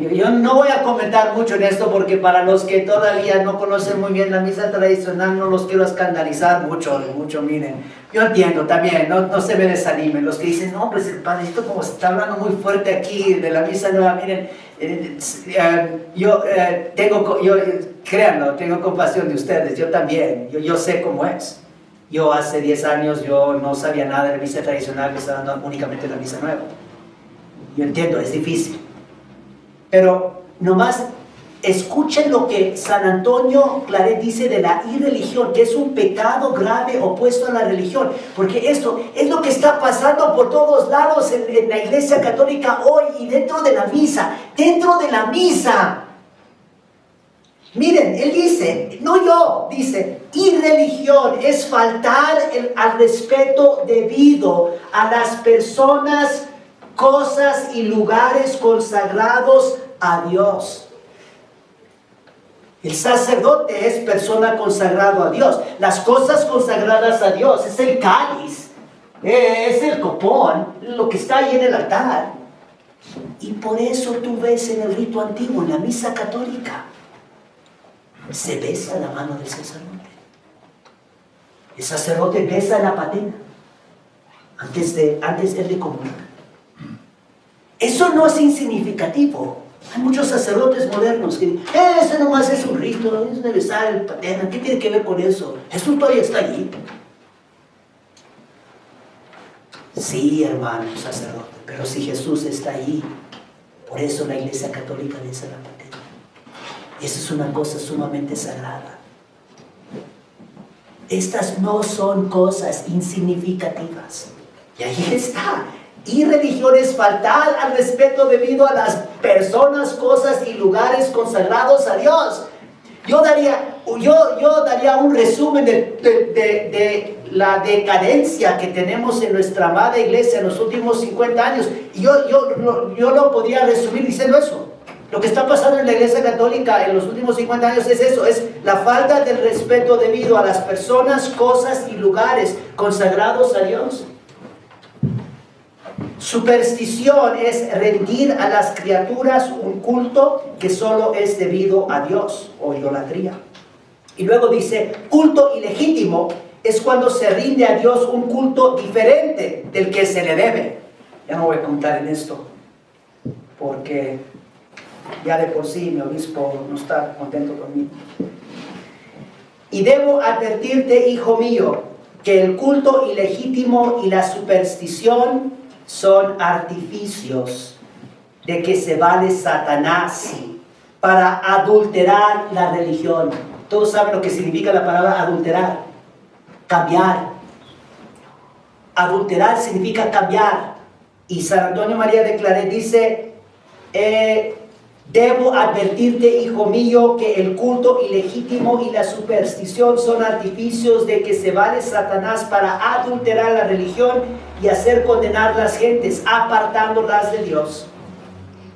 Yo no voy a comentar mucho en esto porque para los que todavía no conocen muy bien la misa tradicional no los quiero escandalizar mucho, miren. Yo entiendo también, no se me desanimen. Los que dicen, no, pues el padrecito como está hablando muy fuerte aquí de la misa nueva, miren, créanlo, tengo compasión de ustedes, yo también, yo sé cómo es. Yo hace 10 años yo no sabía nada de la misa tradicional, me estaba dando únicamente la misa nueva. Yo entiendo, es difícil. Pero nomás escuchen lo que San Antonio Claret dice de la irreligión, que es un pecado grave opuesto a la religión. Porque esto es lo que está pasando por todos lados en la Iglesia Católica hoy y dentro de la misa. Dentro de la misa. Miren, él dice, no yo, dice, irreligión es faltar al respeto debido a las personas, cosas y lugares consagrados a Dios. El sacerdote es persona consagrado a Dios. Las cosas consagradas a Dios es el cáliz, es el copón, lo que está ahí en el altar. Y por eso tú ves en el rito antiguo, en la misa católica, se besa la mano del sacerdote. El sacerdote besa la patena antes él le comunica. Eso no es insignificativo. Hay muchos sacerdotes modernos que dicen, eso nomás es un rito, es de besar el patena, ¿qué tiene que ver con eso? Jesús todavía está allí. Sí, hermano sacerdote, pero si Jesús está allí, por eso la Iglesia Católica besa la patena. Y esa es una cosa sumamente sagrada. Estas no son cosas insignificativas. Y ahí está. Irreligión es faltar al respeto debido a las personas, cosas y lugares consagrados a Dios. Yo daría un resumen de la decadencia que tenemos en nuestra amada iglesia en los últimos 50 años. Y yo lo podría resumir diciendo eso. Lo que está pasando en la Iglesia Católica en los últimos 50 años es eso, es la falta del respeto debido a las personas, cosas y lugares consagrados a Dios. Superstición es rendir a las criaturas un culto que solo es debido a Dios, o idolatría. Y luego dice, culto ilegítimo es cuando se rinde a Dios un culto diferente del que se le debe. Ya no voy a contar en esto, porque ya de por sí mi obispo no está contento conmigo. Y debo advertirte, hijo mío, que el culto ilegítimo y la superstición son artificios de que se vale Satanás para adulterar la religión. Todos saben lo que significa la palabra adulterar. Cambiar. Adulterar significa cambiar. Y San Antonio María de Claret dice, debo advertirte, hijo mío, que el culto ilegítimo y la superstición son artificios de que se vale Satanás para adulterar la religión y hacer condenar las gentes, apartándolas de Dios.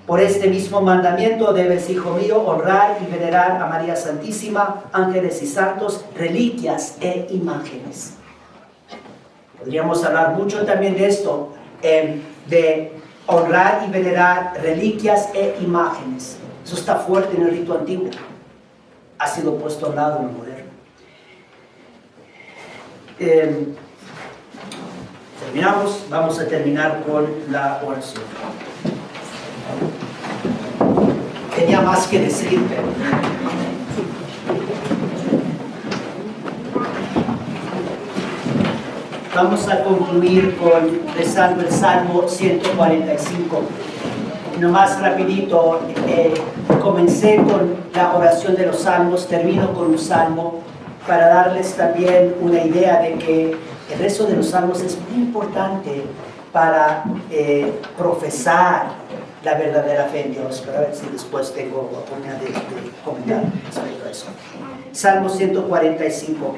Por este mismo mandamiento debes, hijo mío, honrar y venerar a María Santísima, ángeles y santos, reliquias e imágenes. Podríamos hablar mucho también de esto, de honrar y venerar reliquias e imágenes. Eso está fuerte en el rito antiguo. Ha sido puesto a un lado en el moderno. Terminamos. Vamos a terminar con la oración. Tenía más que decir, pero... Vamos a concluir rezando el Salmo 145. Nomás rapidito, comencé con la oración de los salmos, termino con un salmo para darles también una idea de que el rezo de los salmos es muy importante para profesar la verdadera fe en Dios. Pero a ver si después tengo oportunidad de comentar respecto a eso. Salmo 145.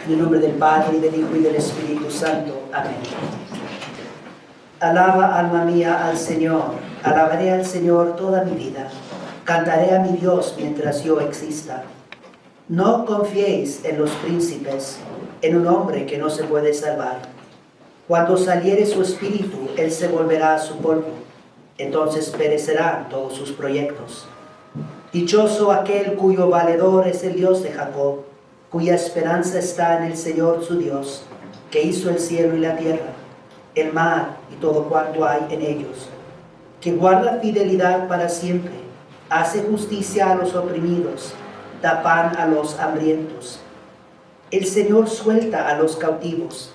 En el nombre del Padre, y del Hijo, y del Espíritu Santo. Amén. Alaba, alma mía, al Señor. Alabaré al Señor toda mi vida. Cantaré a mi Dios mientras yo exista. No confiéis en los príncipes, en un hombre que no se puede salvar. Cuando saliere su espíritu, él se volverá a su polvo. Entonces perecerán todos sus proyectos. Dichoso aquel cuyo valedor es el Dios de Jacob, cuya esperanza está en el Señor su Dios, que hizo el cielo y la tierra, el mar y todo cuanto hay en ellos, que guarda fidelidad para siempre, hace justicia a los oprimidos, da pan a los hambrientos. El Señor suelta a los cautivos,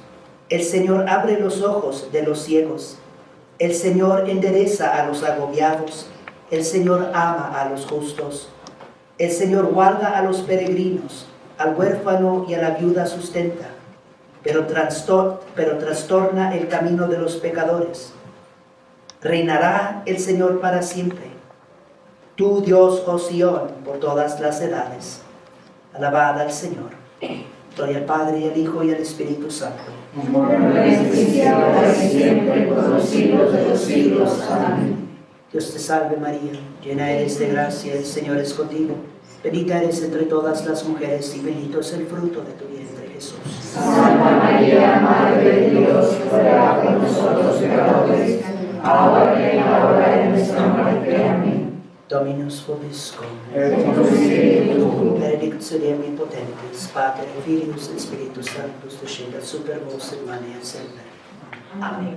el Señor abre los ojos de los ciegos, el Señor endereza a los agobiados, el Señor ama a los justos, el Señor guarda a los peregrinos, al huérfano y a la viuda sustenta, pero trastorna el camino de los pecadores. Reinará el Señor para siempre. Tú, Dios, oh Sión, por todas las edades. Alabad al Señor. Gloria al Padre, y al Hijo, y al Espíritu Santo. Como ahora y siempre, por los siglos de los siglos. Amén. Dios te salve María, llena eres de gracia, el Señor es contigo. Bendita eres entre todas las mujeres y bendito es el fruto de tu vientre, Jesús. Santa María, Madre de Dios, ruega por nosotros pecadores, ahora y en la hora de nuestra muerte. Amén. Dominus vobiscum. Et cum spiritu tuo. Benedictio Dei omnipotens, Pater, Filius et Spiritus Sanctus, descendat super vos et manet semper. Amén.